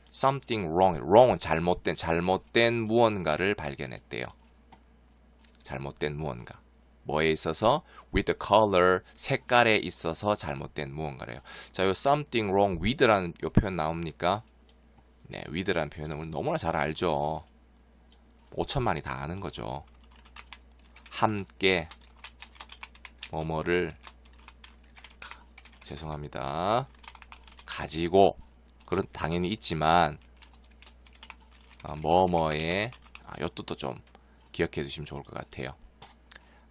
something wrong. wrong은 잘못된 무언가를 발견했대요. 잘못된 무언가. 뭐에 있어서? with the color, 색깔에 있어서 잘못된 무언가래요. 자, 요 something wrong with라는 요 표현 나옵니까? 네, with라는 표현은 우리 너무나 잘 알죠. 5천만이 다 아는 거죠. 함께 뭐뭐를 죄송합니다. 가지고 그런 당연히 있지만 뭐뭐의 요 뜻도 좀 기억해 두시면 좋을 것 같아요.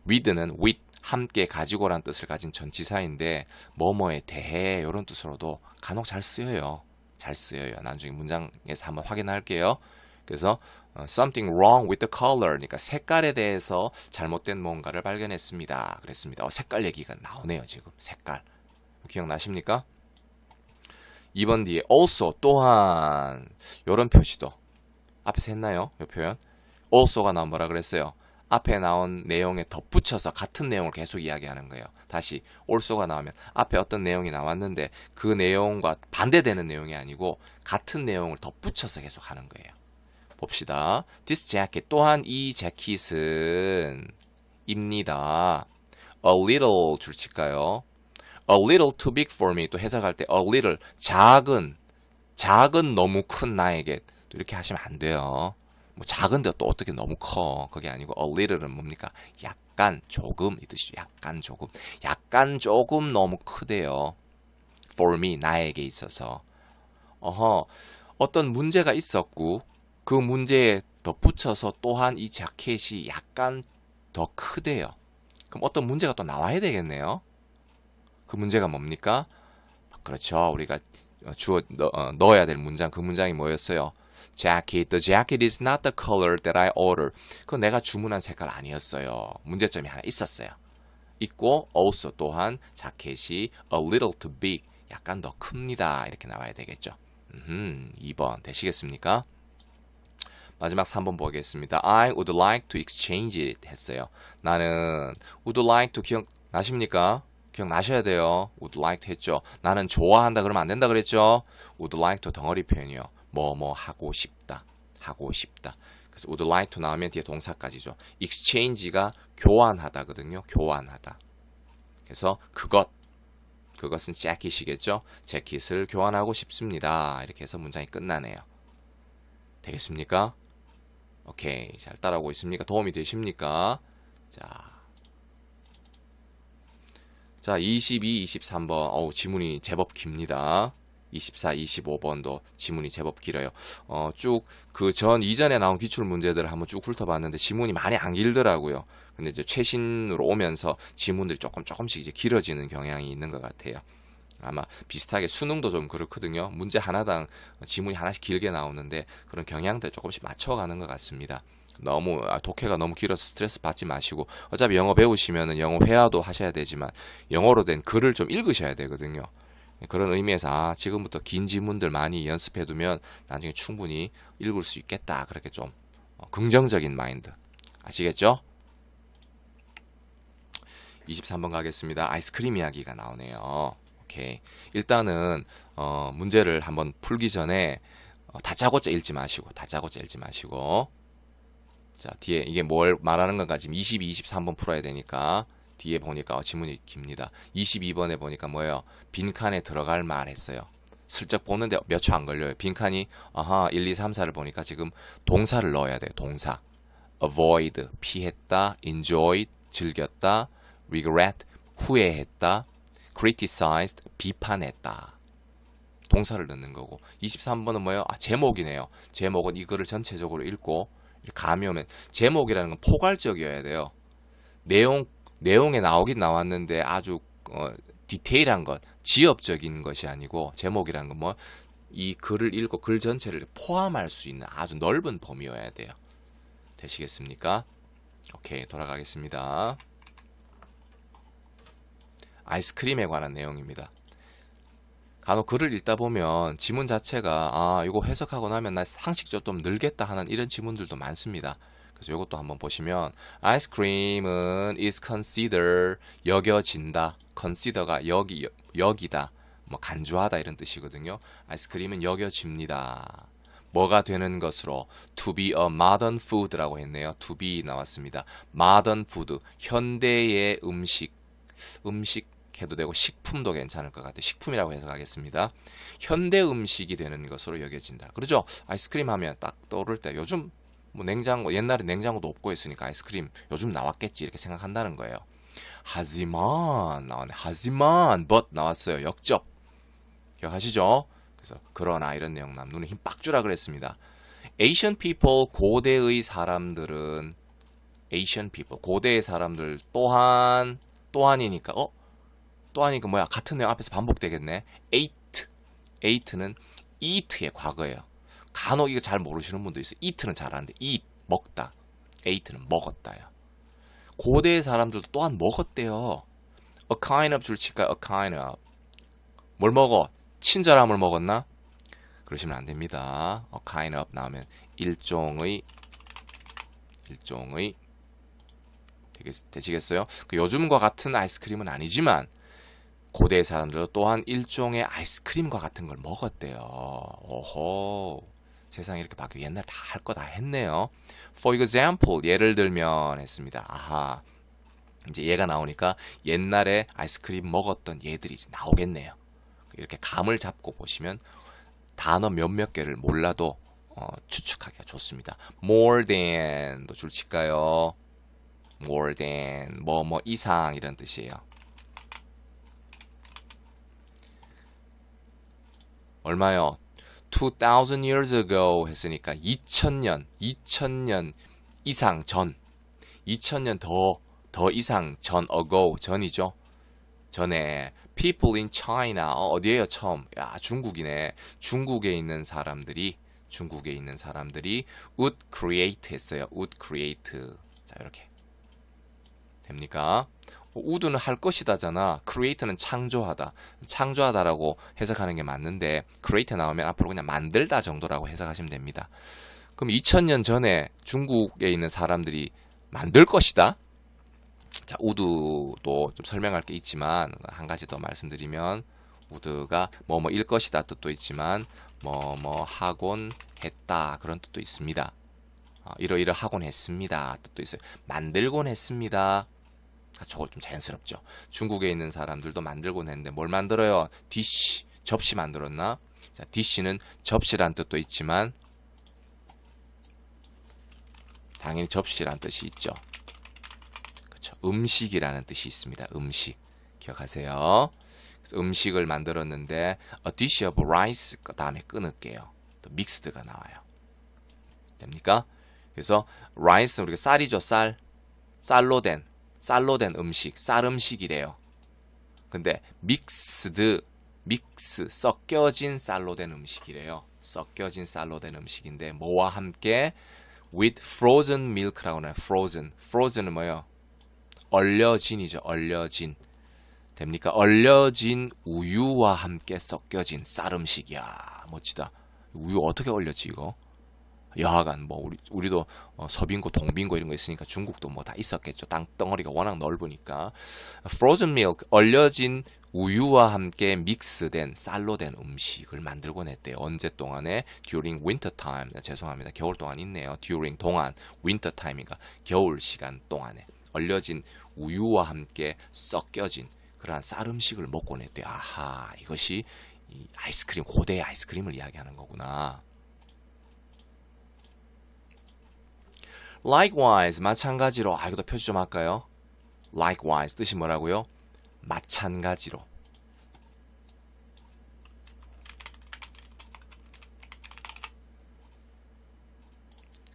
with는 with 함께 가지고란 뜻을 가진 전치사인데 뭐뭐에 대해 이런 뜻으로도 간혹 잘 쓰여요. 잘 쓰여요. 나중에 문장에서 한번 확인할게요. 그래서 something wrong with the color, 그러니까 색깔에 대해서 잘못된 뭔가를 발견했습니다. 그랬습니다. 색깔 얘기가 나오네요. 지금 색깔 기억나십니까? 2번 뒤에 also, 또한 이런 표시도 앞에서 했나요? 이 표현 also가 나온 뭐라 그랬어요? 앞에 나온 내용에 덧붙여서 같은 내용을 계속 이야기하는 거예요. 다시 also가 나오면 앞에 어떤 내용이 나왔는데 그 내용과 반대되는 내용이 아니고 같은 내용을 덧붙여서 계속 하는 거예요. 봅시다. This jacket, 또한 이 재킷은 입니다. A little 줄칠까요? A little too big for me. 또 해석할 때 a little, 작은 너무 큰 나에게. 또 이렇게 하시면 안 돼요. 뭐 작은데 또 어떻게 너무 커. 그게 아니고 a little은 뭡니까? 약간, 조금 이 뜻이죠. 약간 조금 너무 크대요. For me, 나에게 있어서. 어떤 문제가 있었고 그 문제에 덧붙여서 또한 이 자켓이 약간 더 크대요. 그럼 어떤 문제가 또 나와야 되겠네요. 그 문제가 뭡니까? 그렇죠. 우리가 넣어야 될 문장, 그 문장이 뭐였어요? Jacket, the jacket is not the color that I ordered. 그건 내가 주문한 색깔 아니었어요. 문제점이 하나 있었어요. 있고 also 또한 자켓이 a little too big, 약간 더 큽니다. 이렇게 나와야 되겠죠. 2번 되시겠습니까? 마지막 3번 보겠습니다. I would like to exchange it 했어요. 나는 would like to 기억나십니까? 기억나셔야 돼요. would like to 했죠. 나는 좋아한다 그러면 안 된다 그랬죠. would like to 덩어리 표현이요. 뭐 하고 싶다. 그래서 would like to 나오면 뒤에 동사까지죠. exchange가 교환하다거든요. 교환하다. 그래서 그것은 재킷이겠죠. 재킷을 교환하고 싶습니다. 이렇게 해서 문장이 끝나네요. 되겠습니까? 오케이. 잘 따라오고 있습니까? 도움이 되십니까? 자, 22, 23번. 지문이 제법 깁니다. 24, 25번도 지문이 제법 길어요. 쭉 이전에 나온 기출 문제들을 한번 쭉 훑어봤는데 지문이 많이 안 길더라고요. 근데 이제 최신으로 오면서 지문들이 조금씩 이제 길어지는 경향이 있는 것 같아요. 아마 비슷하게 수능도 좀 그렇거든요. 문제 하나당 지문이 하나씩 길게 나오는데 그런 경향들 조금씩 맞춰가는 것 같습니다. 너무 독해가 너무 길어서 스트레스 받지 마시고 어차피 영어 배우시면은 영어 회화도 하셔야 되지만 영어로 된 글을 좀 읽으셔야 되거든요. 그런 의미에서 지금부터 긴 지문들 많이 연습해두면 나중에 충분히 읽을 수 있겠다. 그렇게 좀 긍정적인 마인드 아시겠죠? 23번 가겠습니다. 아이스크림 이야기가 나오네요. 오케이. 일단은 문제를 한번 풀기 전에 다짜고짜 읽지 마시고 자, 뒤에 이게 뭘 말하는 건가 지금 22, 23번 풀어야 되니까 뒤에 보니까 지문이 깁니다. 22번에 보니까 뭐예요? 빈칸에 들어갈 말 했어요. 슬쩍 보는데 몇 초 안 걸려요. 빈칸이 1, 2, 3, 4를 보니까 지금 동사를 넣어야 돼요. 동사. avoid, 피했다. enjoy, 즐겼다. regret, 후회했다. criticized, 비판했다. 동사를 넣는 거고 23번은 뭐예요? 제목이네요. 제목은 이거를 전체적으로 읽고 감이 오면 제목이라는 건 포괄적이어야 돼요. 내용에 나오긴 나왔는데 아주 디테일한 것, 지엽적인 것이 아니고 제목이라는 건 이 글을 읽고 글 전체를 포함할 수 있는 아주 넓은 범위여야 돼요. 되시겠습니까? 오케이, 돌아가겠습니다. 아이스크림에 관한 내용입니다. 간혹 글을 읽다 보면 지문 자체가 이거 해석하고 나면 나 상식적으로 좀 늘겠다 하는 이런 지문들도 많습니다. 그래서 이것도 한번 보시면 아이스크림은 is considered 여겨진다. consider가 여기다. 뭐 간주하다 이런 뜻이거든요. 아이스크림은 여겨집니다. 뭐가 되는 것으로 to be a modern food라고 했네요. to be 나왔습니다. modern food 현대의 음식 해도 되고 식품도 괜찮을 것 같아요. 식품이라고 해석하겠습니다. 현대 음식이 되는 것으로 여겨진다. 그렇죠? 아이스크림 하면 딱 떠오를 때 요즘 뭐 냉장고 옛날에 냉장고도 없고 했으니까 아이스크림 요즘 나왔겠지 이렇게 생각한다는 거예요. 하지만 나왔네. 하지만 but 나왔어요. 역접. 기억하시죠? 그래서 그러나 이런 내용 눈에 힘 빡 주라 그랬습니다. Asian people 고대의 사람들은 Asian people 고대의 사람들 또한이니까 또하니까 뭐야 같은 내용 앞에서 반복되겠네. ate는 eat의 과거예요. 간혹 이거 잘 모르시는 분도 있어요. eat는 잘 아는데 eat 먹다. ate는 먹었다요. 고대의 사람들도 또한 먹었대요. a kind of 줄 칠까요? a kind of 뭘 먹어? 친절함을 먹었나? 그러시면 안 됩니다. a kind of 나오면 일종의 되시겠어요? 요즘과 같은 아이스크림은 아니지만 고대 사람들도 또한 일종의 아이스크림과 같은 걸 먹었대요. 오호, 세상이 이렇게 바뀌고 옛날 다 할 거 다 했네요. For example, 예를 들면 했습니다. 아하, 이제 얘가 나오니까 옛날에 아이스크림 먹었던 얘들이 이제 나오겠네요. 이렇게 감을 잡고 보시면 단어 몇몇 개를 몰라도 추측하기가 좋습니다. More than도 줄 칠까요? More than 뭐 이상 이런 뜻이에요. 얼마요? 2000 years ago 했으니까 2000년 이상 전 2000년 더 이상 전 ago 전이죠. 전에 people in China 어디에요? 처음 야 중국이네. 중국에 있는 사람들이 would create 했어요. would create 자 이렇게 됩니까? would는 할 것이다잖아. create는 창조하다라고 해석하는 게 맞는데 create 나오면 앞으로 그냥 만들다 정도라고 해석하시면 됩니다. 그럼 2000년 전에 중국에 있는 사람들이 만들 것이다. 자, would도 좀 설명할 게 있지만 한 가지 더 말씀드리면 would가 뭐뭐일 것이다 뜻도 있지만 뭐뭐 하곤 했다 그런 뜻도 있습니다. 이러하곤 했습니다 뜻도 있어요. 만들곤 했습니다. 저거 좀 자연스럽죠. 중국에 있는 사람들도 만들곤 했는데 뭘 만들어요? 디시, 접시 만들었나? 자, 디시는 접시란 뜻도 있지만 당연히 접시란 뜻이 있죠. 그렇죠. 음식이라는 뜻이 있습니다. 음식 기억하세요. 그래서 음식을 만들었는데 a dish of rice 그 다음에 끊을게요. 또 mixed가 나와요. 됩니까? 그래서 rice는 우리가 쌀이죠. 쌀로 된 음식, 쌀 음식이래요. 근데 믹스, 섞여진 쌀로 된 음식이래요. 섞여진 쌀로 된 음식인데 뭐와 함께 with frozen milk라고 하나요? frozen은 뭐예요? 얼려진이죠. 얼려진. 됩니까? 얼려진 우유와 함께 섞여진 쌀 음식. 이야, 멋지다. 우유 어떻게 얼렸지 이거? 여하간 뭐 우리도 서빙고 동빙고 이런 거 있으니까 중국도 뭐 다 있었겠죠. 땅덩어리가 워낙 넓으니까. frozen milk 얼려진 우유와 함께 믹스된 쌀로 된 음식을 만들곤 했대요. 언제 동안에? during winter time. 죄송합니다. 겨울 동안 있네요. during 동안 winter time이니까 겨울 시간 동안에 얼려진 우유와 함께 섞여진 그러한 쌀 음식을 먹곤 했대요. 아하, 이것이 이 아이스크림 고대의 아이스크림을 이야기하는 거구나. Likewise, 마찬가지로. 이것도 표시 좀 할까요? Likewise, 뜻이 뭐라고요? 마찬가지로.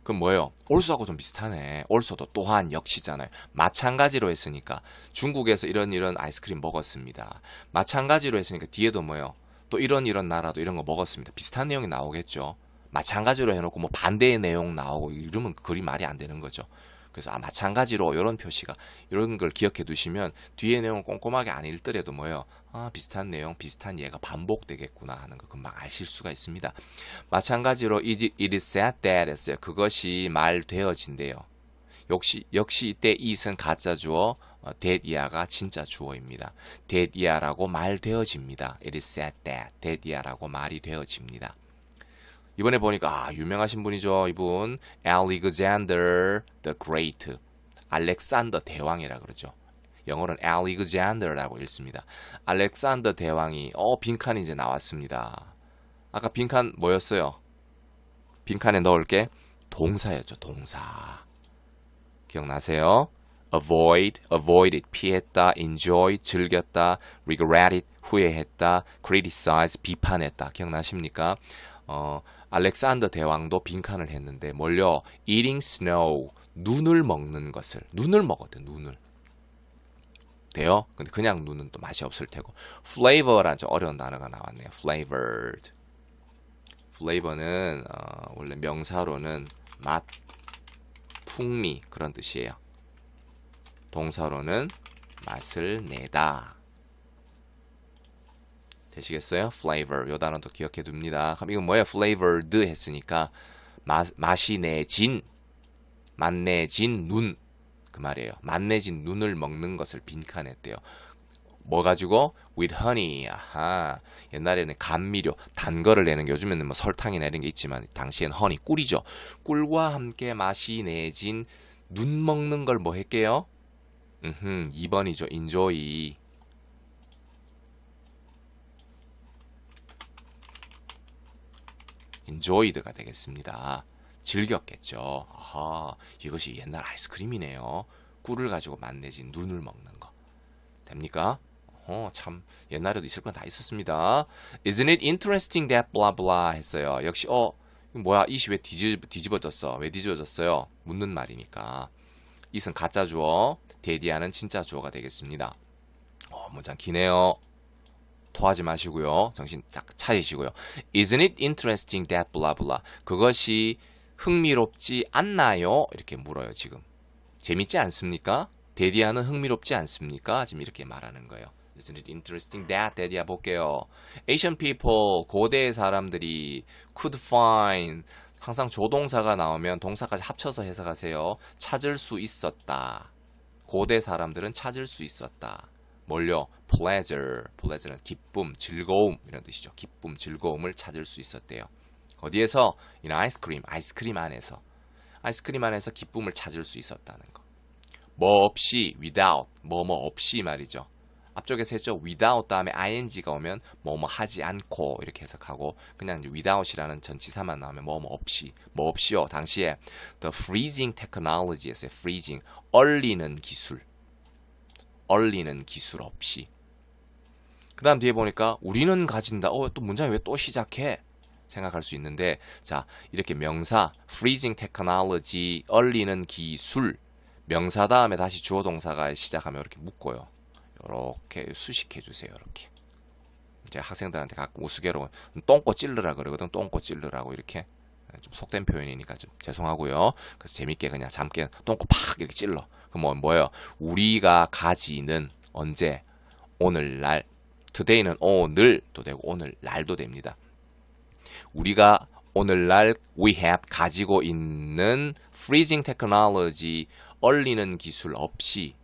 그럼 뭐예요? also하고 좀 비슷하네. also도 또한 역시잖아요. 마찬가지로 했으니까 중국에서 이런 아이스크림 먹었습니다. 마찬가지로 했으니까 뒤에도 뭐예요? 또 이런 나라도 이런 거 먹었습니다. 비슷한 내용이 나오겠죠. 마찬가지로 해놓고 뭐 반대의 내용 나오고 이러면 글이 말이 안 되는 거죠. 그래서 마찬가지로 이런 표시가 이런 걸 기억해 두시면 뒤에 내용 꼼꼼하게 안 읽더라도 뭐예요? 비슷한 내용, 비슷한 예가 반복되겠구나 하는 거 금방 아실 수가 있습니다. 마찬가지로 it is said that 했어요. 그것이 말되어진대요. 역시 이때 it은 가짜 주어, that 이하가 진짜 주어입니다. that 이하라고 말되어집니다. it is said that, that 이하라고 말이 되어집니다. 이번에 보니까 유명하신 분이죠. 이분 Alexander the Great, 알렉산더 대왕이라 그러죠. 영어로는 Alexander라고 읽습니다. 알렉산더 대왕이 빈칸이 이제 나왔습니다. 아까 빈칸 뭐였어요? 빈칸에 넣을 게 동사였죠. 동사. 기억나세요? avoid, 피했다, enjoy, 즐겼다, regret, 후회했다, criticize, 비판했다. 기억나십니까? 알렉산더 대왕도 빈칸을 했는데 뭘요? eating snow, 눈을 먹는 것을. 눈을 먹었대요. 눈을. 돼요? 근데 그냥 눈은 또 맛이 없을 테고. flavor라는 좀 어려운 단어가 나왔네요. flavored. flavor는 원래 명사로는 맛, 풍미 그런 뜻이에요. 동사로는 맛을 내다. 되시겠어요? flavor. 요 단어도 기억해 둡니다. 그럼 이건 뭐예요? flavored 했으니까 맛이 내진, 맛내진 눈 그 말이에요. 맛내진 눈을 먹는 것을 빈칸했대요. 뭐 가지고? with honey. 아하. 옛날에는 감미료, 단 거를 내는 게 요즘에는 뭐 설탕이나 이런 게 있지만 당시엔 honey, 꿀이죠. 꿀과 함께 맛이 내진 눈 먹는 걸 뭐 할게요? 2번이죠. enjoy. enjoyed가 되겠습니다. 즐겼겠죠. 아하, 이것이 옛날 아이스크림이네요. 꿀을 가지고 맛내진 눈을 먹는 거. 됩니까? 참 옛날에도 있을 건 다 있었습니다. Isn't it interesting that blah blah 했어요. 역시 뭐야 이시 왜 뒤집어졌어? 왜 뒤집어졌어요? 묻는 말이니까. it은 가짜 주어, that이하는 진짜 주어가 되겠습니다. 문장 기네요. 토하지 마시고요. 정신 딱 차리시고요. Isn't it interesting that blah blah. 그것이 흥미롭지 않나요? 이렇게 물어요. 지금. 재밌지 않습니까? that이하는 흥미롭지 않습니까? 지금 이렇게 말하는 거예요. Isn't it interesting that? that이야 볼게요. Asian people, 고대의 사람들이 could find, 항상 조동사가 나오면 동사까지 합쳐서 해석하세요. 찾을 수 있었다. 고대 사람들은 찾을 수 있었다. 뭘요? pleasure. pleasure는 기쁨, 즐거움 이런 뜻이죠. 기쁨, 즐거움을 찾을 수 있었대요. 어디에서? in ice-cream. 아이스크림 안에서. 아이스크림 안에서 기쁨을 찾을 수 있었다는 거. 뭐 없이, without. 뭐 없이 말이죠. 앞쪽에서 했죠. without 다음에 ing가 오면 뭐 하지 않고 이렇게 해석하고 그냥 이제 without이라는 전치사만 나오면 뭐 없이. 뭐 없이요. 당시에 the freezing technology였어요. freezing. 얼리는 기술. 얼리는 기술 없이. 그 다음 뒤에 보니까 우리는 가진다. 또 문장이 왜 또 시작해? 생각할 수 있는데 자 이렇게 명사 freezing technology 얼리는 기술 명사 다음에 다시 주어 동사가 시작하면 이렇게 묶어요. 이렇게 수식해 주세요. 이렇게 제가 학생들한테 가끔 우스개로 똥꼬 찔르라 그러거든. 똥꼬 찔르라고 이렇게 좀 속된 표현이니까 좀 죄송하고요. 그래서 재밌게 그냥 잠깐 똥꼬 팍 이렇게 찔러. 그럼 뭐예요? 우리가 가지는 언제? 오늘날. today는 오늘도 되고 오늘날도 됩니다. 우리가 오늘날 we have 가지고 있는 freezing technology 얼리는 기술 없이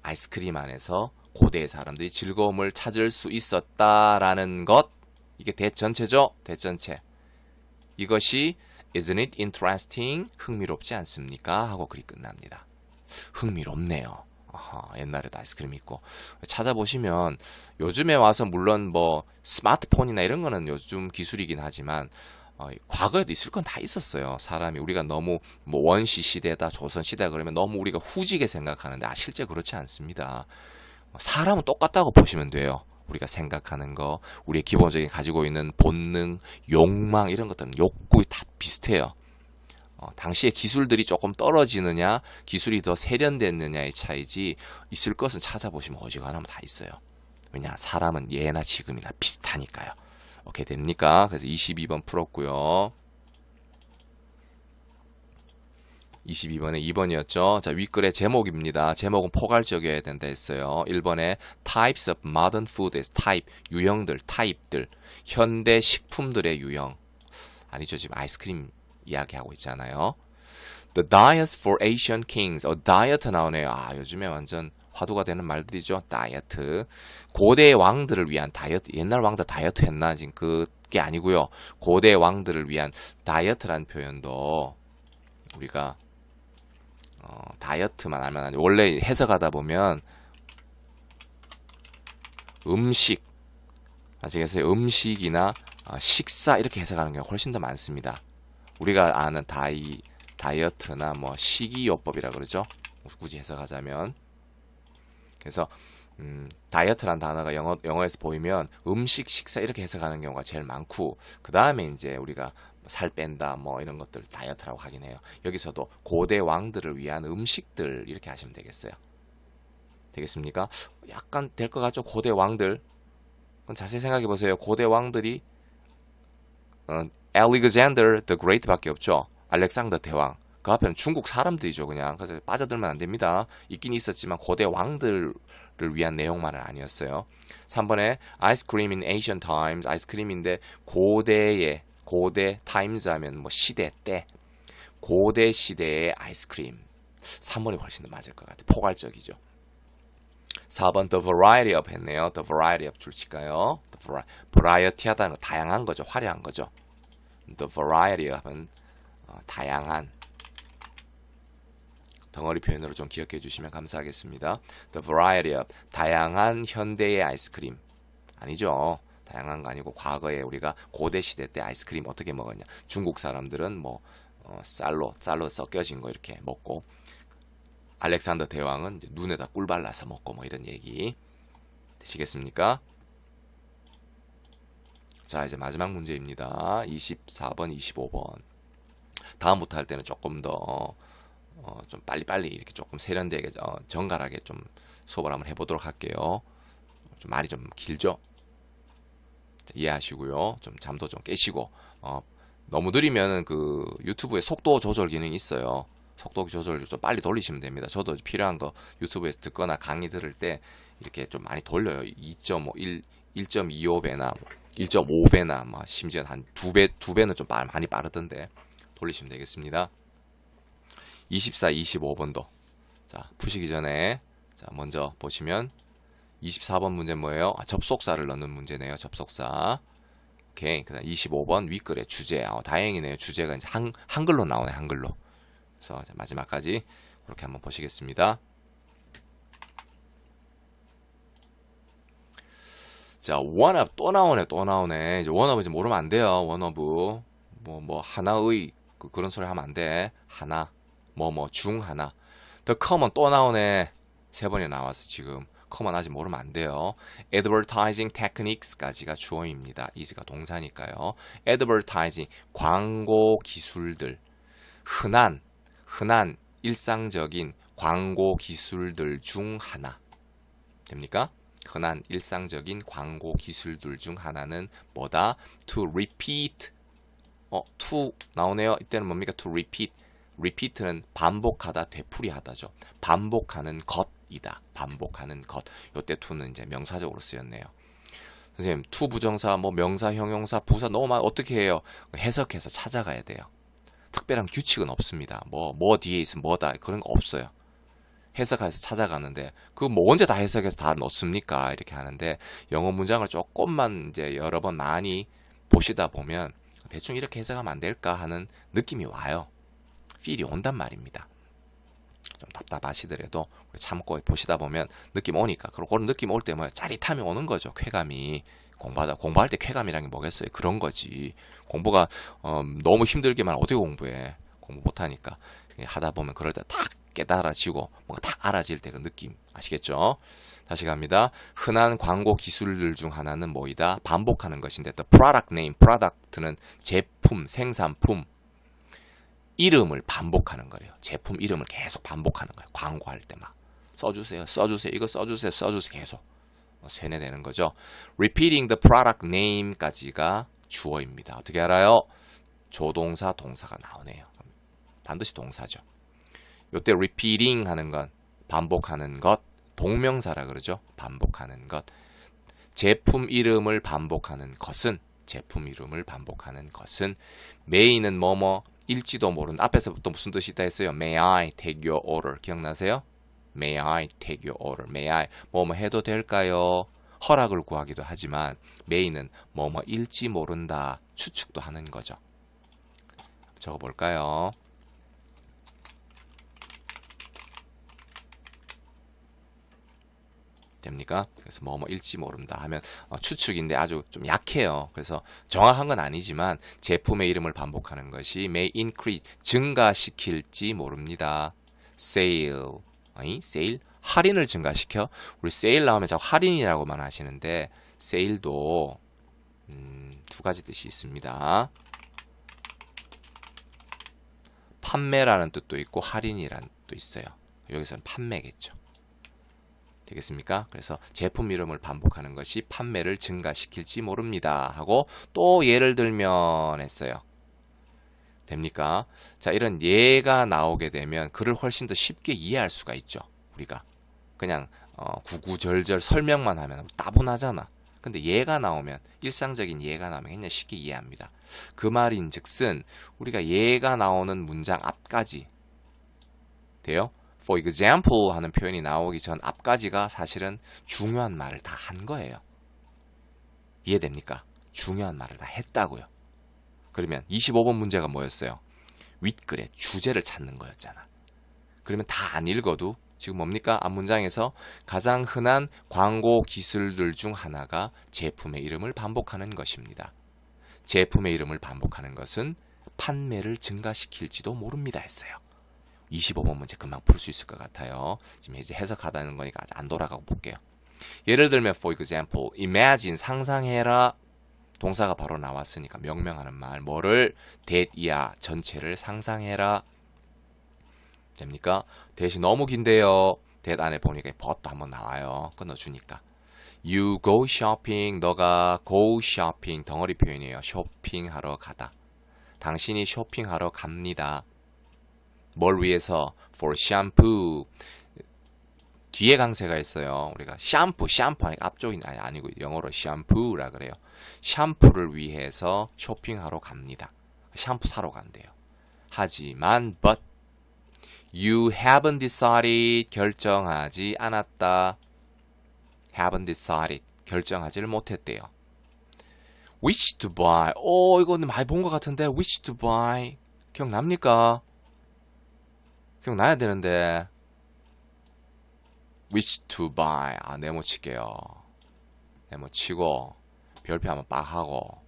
아이스크림 안에서 고대의 사람들이 즐거움을 찾을 수 있었다라는 것. 이게 대전체죠? 대전체. 이것이 isn't it interesting? 흥미롭지 않습니까? 하고 글이 끝납니다. 흥미롭네요. 옛날에도 아이스크림 있고 찾아보시면 요즘에 와서 물론 뭐 스마트폰이나 이런 거는 요즘 기술이긴 하지만 과거에도 있을 건 다 있었어요. 사람이 우리가 너무 뭐 원시 시대다 조선 시대 그러면 너무 우리가 후지게 생각하는데 실제 그렇지 않습니다. 사람은 똑같다고 보시면 돼요. 우리가 생각하는 거, 우리의 기본적인 가지고 있는 본능, 욕망 이런 것들은 욕구 다 비슷해요. 당시에 기술들이 조금 떨어지느냐, 기술이 더 세련됐느냐의 차이지 있을 것은 찾아보시면 어지간하면 다 있어요. 왜냐? 사람은 예나 지금이나 비슷하니까요. 오케이, 됩니까? 그래서 22번 풀었고요. 22번에 2번이었죠. 자, 윗글의 제목입니다. 제목은 포괄적이어야 된다 했어요. 1번에 types of modern food is type, 유형들, 타입들, 현대 식품들의 유형. 아니죠, 지금 아이스크림 이야기하고 있잖아요. The diets for Asian kings. 다이어트 나오네요. 아, 요즘에 완전 화두가 되는 말들이죠. 다이어트. 고대 왕들을 위한 다이어트. 옛날 왕들 다이어트 했나? 지금 그게 아니고요. 고대 왕들을 위한 다이어트라는 표현도 우리가 다이어트만 알면 아니 원래 해석하다 보면 음식 아시겠어요? 음식이나 식사 이렇게 해석하는 경우가 훨씬 더 많습니다. 우리가 아는 다이어트나 뭐 식이요법이라 그러죠. 굳이 해석하자면. 그래서 다이어트란 단어가 영어에서 보이면 음식, 식사 이렇게 해석하는 경우가 제일 많고 그 다음에 이제 우리가 살 뺀다 뭐 이런 것들 다이어트라고 하긴 해요. 여기서도 고대 왕들을 위한 음식들 이렇게 하시면 되겠어요. 되겠습니까? 약간 될 것 같죠? 고대 왕들. 그럼 자세히 생각해 보세요. 고대 왕들이 Alexander the Great 밖에 없죠. 알렉산더 대왕. 그 앞에는 중국 사람들이죠. 그냥. 그래서 빠져들면 안 됩니다. 있긴 있었지만 고대 왕들을 위한 내용만은 아니었어요. 3번에 Ice cream in ancient times. 아이스크림인데 고대 타임즈 하면 뭐 시대 때 고대 시대의 아이스크림. 3번이 훨씬 더 맞을 것 같아요. 포괄적이죠. 4번 the variety of 했네요. the variety of 줄칠까요? variety 하다는 거 다양한 거죠. 화려한 거죠. the variety of은 다양한 덩어리 표현으로 좀 기억해 주시면 감사하겠습니다. the variety of 다양한 현대의 아이스크림. 아니죠. 다양한 거 아니고 과거에 우리가 고대 시대 때 아이스크림 어떻게 먹었냐. 중국 사람들은 뭐 쌀로 섞여진 거 이렇게 먹고 알렉산더 대왕은 이제 눈에다 꿀 발라서 먹고 뭐 이런 얘기 되시겠습니까? 자, 이제 마지막 문제입니다. 24번, 25번. 다음부터 할 때는 조금 더 좀 빨리빨리 이렇게 조금 세련되게 정갈하게 좀 수업을 한번 해보도록 할게요. 좀 말이 좀 길죠? 이해하시고요. 좀 잠도 좀 깨시고 너무 느리면 그 유튜브에 속도 조절 기능이 있어요. 속도 조절 좀 빨리 돌리시면 됩니다. 저도 필요한 거 유튜브에서 듣거나 강의 들을 때 이렇게 좀 많이 돌려요. 2.5, 1.25배나 1.5배나 뭐 심지어 한 2배는 좀 많이 빠르던데 돌리시면 되겠습니다. 24, 25번도 자 푸시기 전에 자 먼저 보시면 24번 문제 뭐예요? 접속사를 넣는 문제네요. 접속사. 오케이. 그다음 25번 윗글의 주제. 다행이네요. 주제가 이제 한글로 나오네. 한글로. 그래서 마지막까지 그렇게 한번 보시겠습니다. 자, 원업 또 나오네. 이제 원업은 이제 모르면 안 돼요. 원업은 뭐 하나의 그런 소리 하면 안 돼. 하나. 중 하나. The common 또 나오네. 3번이 나왔어 지금. common 아직 모르면 안 돼요. advertising techniques까지가 주어입니다. is가 동사니까요. advertising 광고 기술들. 흔한 일상적인 광고 기술들 중 하나. 됩니까? 흔한 일상적인 광고 기술들 중 하나는 뭐다? to repeat. to 나오네요. 이때는 뭡니까? to repeat. repeat는 반복하다, 되풀이하다죠. 반복하는 것이다. 반복하는 것. 요때 to는 이제 명사적으로 쓰였네요. 선생님, to 부정사, 명사, 형용사, 부사 너무 많이 어떻게 해요? 해석해서 찾아가야 돼요. 특별한 규칙은 없습니다. 뭐 뒤에 있으면 뭐다 그런 거 없어요. 해석해서 찾아가는데 그 언제 다 해석해서 다 넣습니까? 이렇게 하는데 영어 문장을 조금만 이제 여러 번 많이 보시다 보면 대충 이렇게 해석하면 안 될까 하는 느낌이 와요. 필이 온단 말입니다. 좀 답답하시더라도 참고 보시다 보면 느낌 오니까 그런 느낌 올 때 짜릿함이 오는 거죠. 쾌감이. 공부할 때 쾌감이란 게 뭐겠어요? 그런 거지. 공부가 너무 힘들게만 어떻게 공부해? 공부 못하니까 하다 보면 그럴 때 딱 깨달아지고 뭔가 딱 알아질 때 그 느낌 아시겠죠? 다시 갑니다. 흔한 광고 기술들 중 하나는 뭐이다? 반복하는 것인데 the product name, product는 제품, 생산품 이름을 반복하는 거래요. 제품 이름을 계속 반복하는 거예요. 광고할 때 막 써주세요. 이거 써주세요. 계속. 세뇌되는 거죠. Repeating the product name까지가 주어입니다. 어떻게 알아요? 조동사, 동사가 나오네요. 반드시 동사죠. 요때 repeating 하는 건 반복하는 것, 동명사라 그러죠. 반복하는 것. 제품 이름을 반복하는 것은 may는 뭐뭐일지도 모르는, 앞에서 또 무슨 뜻이 있다 했어요? May I take your order 기억나세요? May I take your order. May I 뭐뭐 해도 될까요? 허락을 구하기도 하지만 may는 뭐뭐일지 모른다, 추측도 하는 거죠. 적어볼까요? 됩니까? 그래서 뭐뭐일지 모른다 하면 추측인데 아주 좀 약해요. 그래서 정확한 건 아니지만 제품의 이름을 반복하는 것이 may increase, 증가시킬지 모릅니다. sale, sale? 할인을 증가시켜? 우리 sale 나오면 자꾸 할인이라고만 하시는데 sale도 두 가지 뜻이 있습니다. 판매라는 뜻도 있고 할인이라는 뜻도 있어요. 여기서는 판매겠죠. 되겠습니까? 그래서 제품 이름을 반복하는 것이 판매를 증가시킬지 모릅니다 하고 또 예를 들면 했어요. 됩니까? 자, 이런 예가 나오게 되면 글을 훨씬 더 쉽게 이해할 수가 있죠. 우리가 그냥 구구절절 설명만 하면 따분하잖아. 근데 예가 나오면, 일상적인 예가 나오면 굉장히 쉽게 이해합니다. 그 말인즉슨 우리가 예가 나오는 문장 앞까지 돼요? For example 하는 표현이 나오기 전 앞까지가 사실은 중요한 말을 다 한 거예요. 이해됩니까? 중요한 말을 다 했다고요. 그러면 25번 문제가 뭐였어요? 윗글의 주제를 찾는 거였잖아. 그러면 다 안 읽어도 지금 뭡니까? 앞문장에서 가장 흔한 광고 기술들 중 하나가 제품의 이름을 반복하는 것입니다. 제품의 이름을 반복하는 것은 판매를 증가시킬지도 모릅니다 했어요. 25번 문제 금방 풀 수 있을 것 같아요. 지금 이제 해석하다는 거니까 아직 안 돌아가고 볼게요. 예를 들면 for example, imagine, 상상해라. 동사가 바로 나왔으니까 명명하는 말, 뭐를? that이야, 전체를 상상해라. 됩니까? 대신 너무 긴데요. that 안에 보니까 but도 한번 나와요. 끊어주니까. You go shopping, 너가 go shopping, 덩어리 표현이에요. 쇼핑하러 가다. 당신이 쇼핑하러 갑니다. 뭘 위해서? for shampoo. 뒤에 강세가 있어요. 우리가 샴푸 하니까 앞쪽이 아니고 영어로 샴푸라 그래요. 샴푸를 위해서 쇼핑하러 갑니다. 샴푸 사러 간대요. 하지만 but you haven't decided, 결정하지 않았다. haven't decided, 결정하지를 못했대요. which to buy. 이거 많이 본 것 같은데 which to buy. 기억납니까? 기억나야 되는데 which to buy. 네모칠게요. 네모치고 별표 한번 빡 하고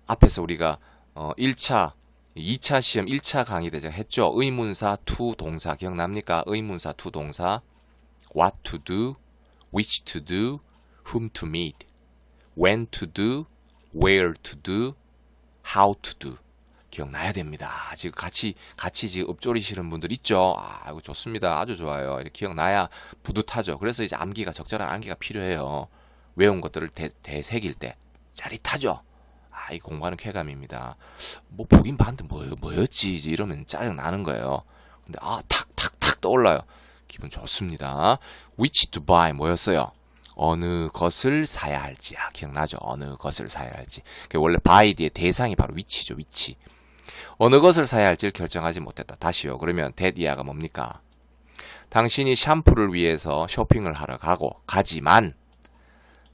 앞에서 우리가 1차 2차 시험 1차 강의 때 제가 했죠. 의문사 to 동사 기억납니까? 의문사 to 동사 what to do, which to do, whom to meet, when to do, where to do, how to do. 기억나야 됩니다. 지금 같이 지금 읊조리시는 분들 있죠. 이거 좋습니다. 아주 좋아요. 이렇게 기억나야 뿌듯하죠. 그래서 이제 적절한 암기가 필요해요. 외운 것들을 되새길 때 짜릿하죠. 이 공부하는 쾌감입니다. 뭐 보긴 봤는데 뭐였지 이제 이러면 짜증 나는 거예요. 근데 탁탁탁 떠올라요. 기분 좋습니다. which to buy 뭐였어요? 어느 것을 사야 할지. 기억나죠? 어느 것을 사야 할지. 원래 buy 뒤에 대상이 바로 which죠. which. 어느 것을 사야 할지를 결정하지 못했다. 다시요. 그러면 that이야가 뭡니까? 당신이 샴푸를 위해서 쇼핑을 하러 가지만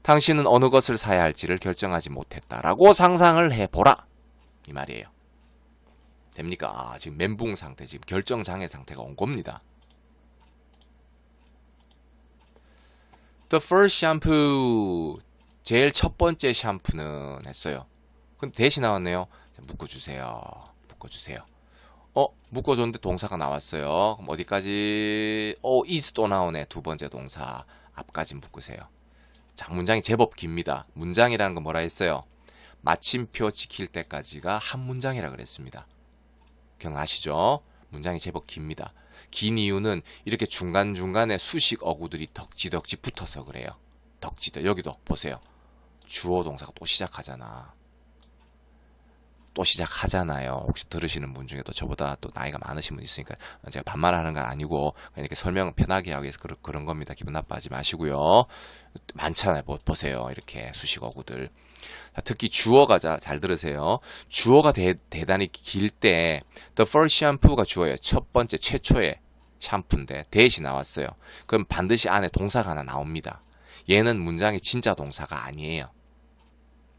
당신은 어느 것을 사야 할지를 결정하지 못했다라고 상상을 해보라. 이 말이에요. 됩니까? 지금 멘붕 상태, 지금 결정장애 상태가 온 겁니다. The first shampoo. 제일 첫 번째 샴푸는 했어요. 근데 대신 나왔네요. 묶어주세요. 묶어줬는데 동사가 나왔어요. 그럼 어디까지? is 또 나오네. 두 번째 동사. 앞까지 묶으세요. 자, 문장이 제법 깁니다. 문장이라는 건 뭐라 했어요? 마침표 지킬 때까지가 한 문장이라 그랬습니다. 기억나시죠? 문장이 제법 깁니다. 긴 이유는 이렇게 중간중간에 수식 어구들이 덕지덕지 붙어서 그래요. 덕지덕. 여기도 보세요. 주어 동사가 또 시작하잖아. 또 시작하잖아요. 혹시 들으시는 분 중에도 저보다 또 나이가 많으신 분 있으니까 제가 반말하는 건 아니고 이렇게 설명 편하게 하기 위해서 그런 겁니다. 기분 나빠하지 마시고요. 많잖아요. 보세요. 이렇게 수식어구들. 특히 주어가 잘 들으세요. 주어가 대단히 길 때 the first shampoo가 주어예요. 첫 번째 최초의 샴푸인데 대시 나왔어요. 그럼 반드시 안에 동사가 하나 나옵니다. 얘는 문장의 진짜 동사가 아니에요.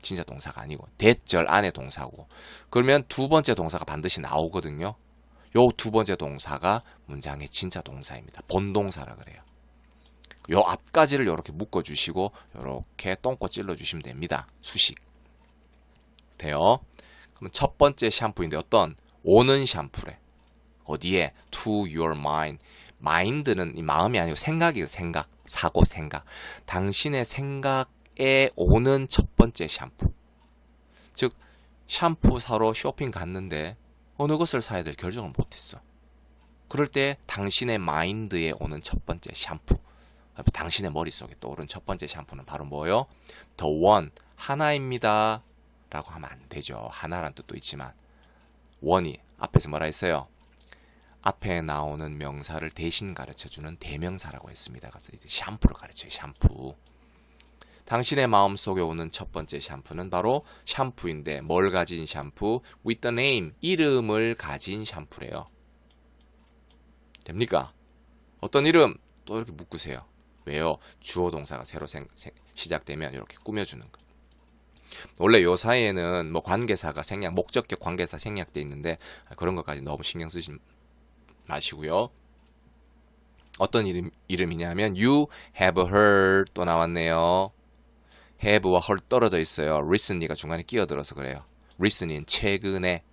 진짜 동사가 아니고 대절 안에 동사고, 그러면 두 번째 동사가 반드시 나오거든요. 요 두 번째 동사가 문장의 진짜 동사입니다. 본동사라 그래요. 요 앞까지를 이렇게 묶어주시고 이렇게 똥꼬 찔러주시면 됩니다. 수식 돼요. 그럼 첫 번째 샴푸인데 어떤? 오는 샴푸래. 어디에? To your mind. mind는 이 마음이 아니고 생각이에요. 생각, 사고, 생각. 당신의 생각에 오는 첫 번째 샴푸. 즉 샴푸 사러 쇼핑 갔는데 어느 것을 사야 될 결정을 못했어. 그럴 때 당신의 마인드에 오는 첫 번째 샴푸, 당신의 머릿속에 떠오른 첫 번째 샴푸는 바로 뭐예요? The one, 하나입니다 라고 하면 안 되죠. 하나란 뜻도 있지만 one이 앞에서 뭐라 했어요? 앞에 나오는 명사를 대신 가르쳐주는 대명사라고 했습니다. 그래서 샴푸를 가르쳐요. 샴푸. 당신의 마음속에 오는 첫 번째 샴푸는 바로 샴푸인데 뭘 가진 샴푸? With the name, 이름을 가진 샴푸래요. 됩니까? 어떤 이름? 또 이렇게 묶으세요. 왜요? 주어 동사가 새로 시작되면 이렇게 꾸며주는 거. 원래 요 사이에는 뭐 관계사가 생략, 목적격 관계사 생략돼 있는데 그런 것까지 너무 신경 쓰지 마시고요. 어떤 이름이냐면 you have heard 또 나왔네요. have와 heard 떨어져 있어요. recently가 중간에 끼어들어서 그래요. recently는 최근에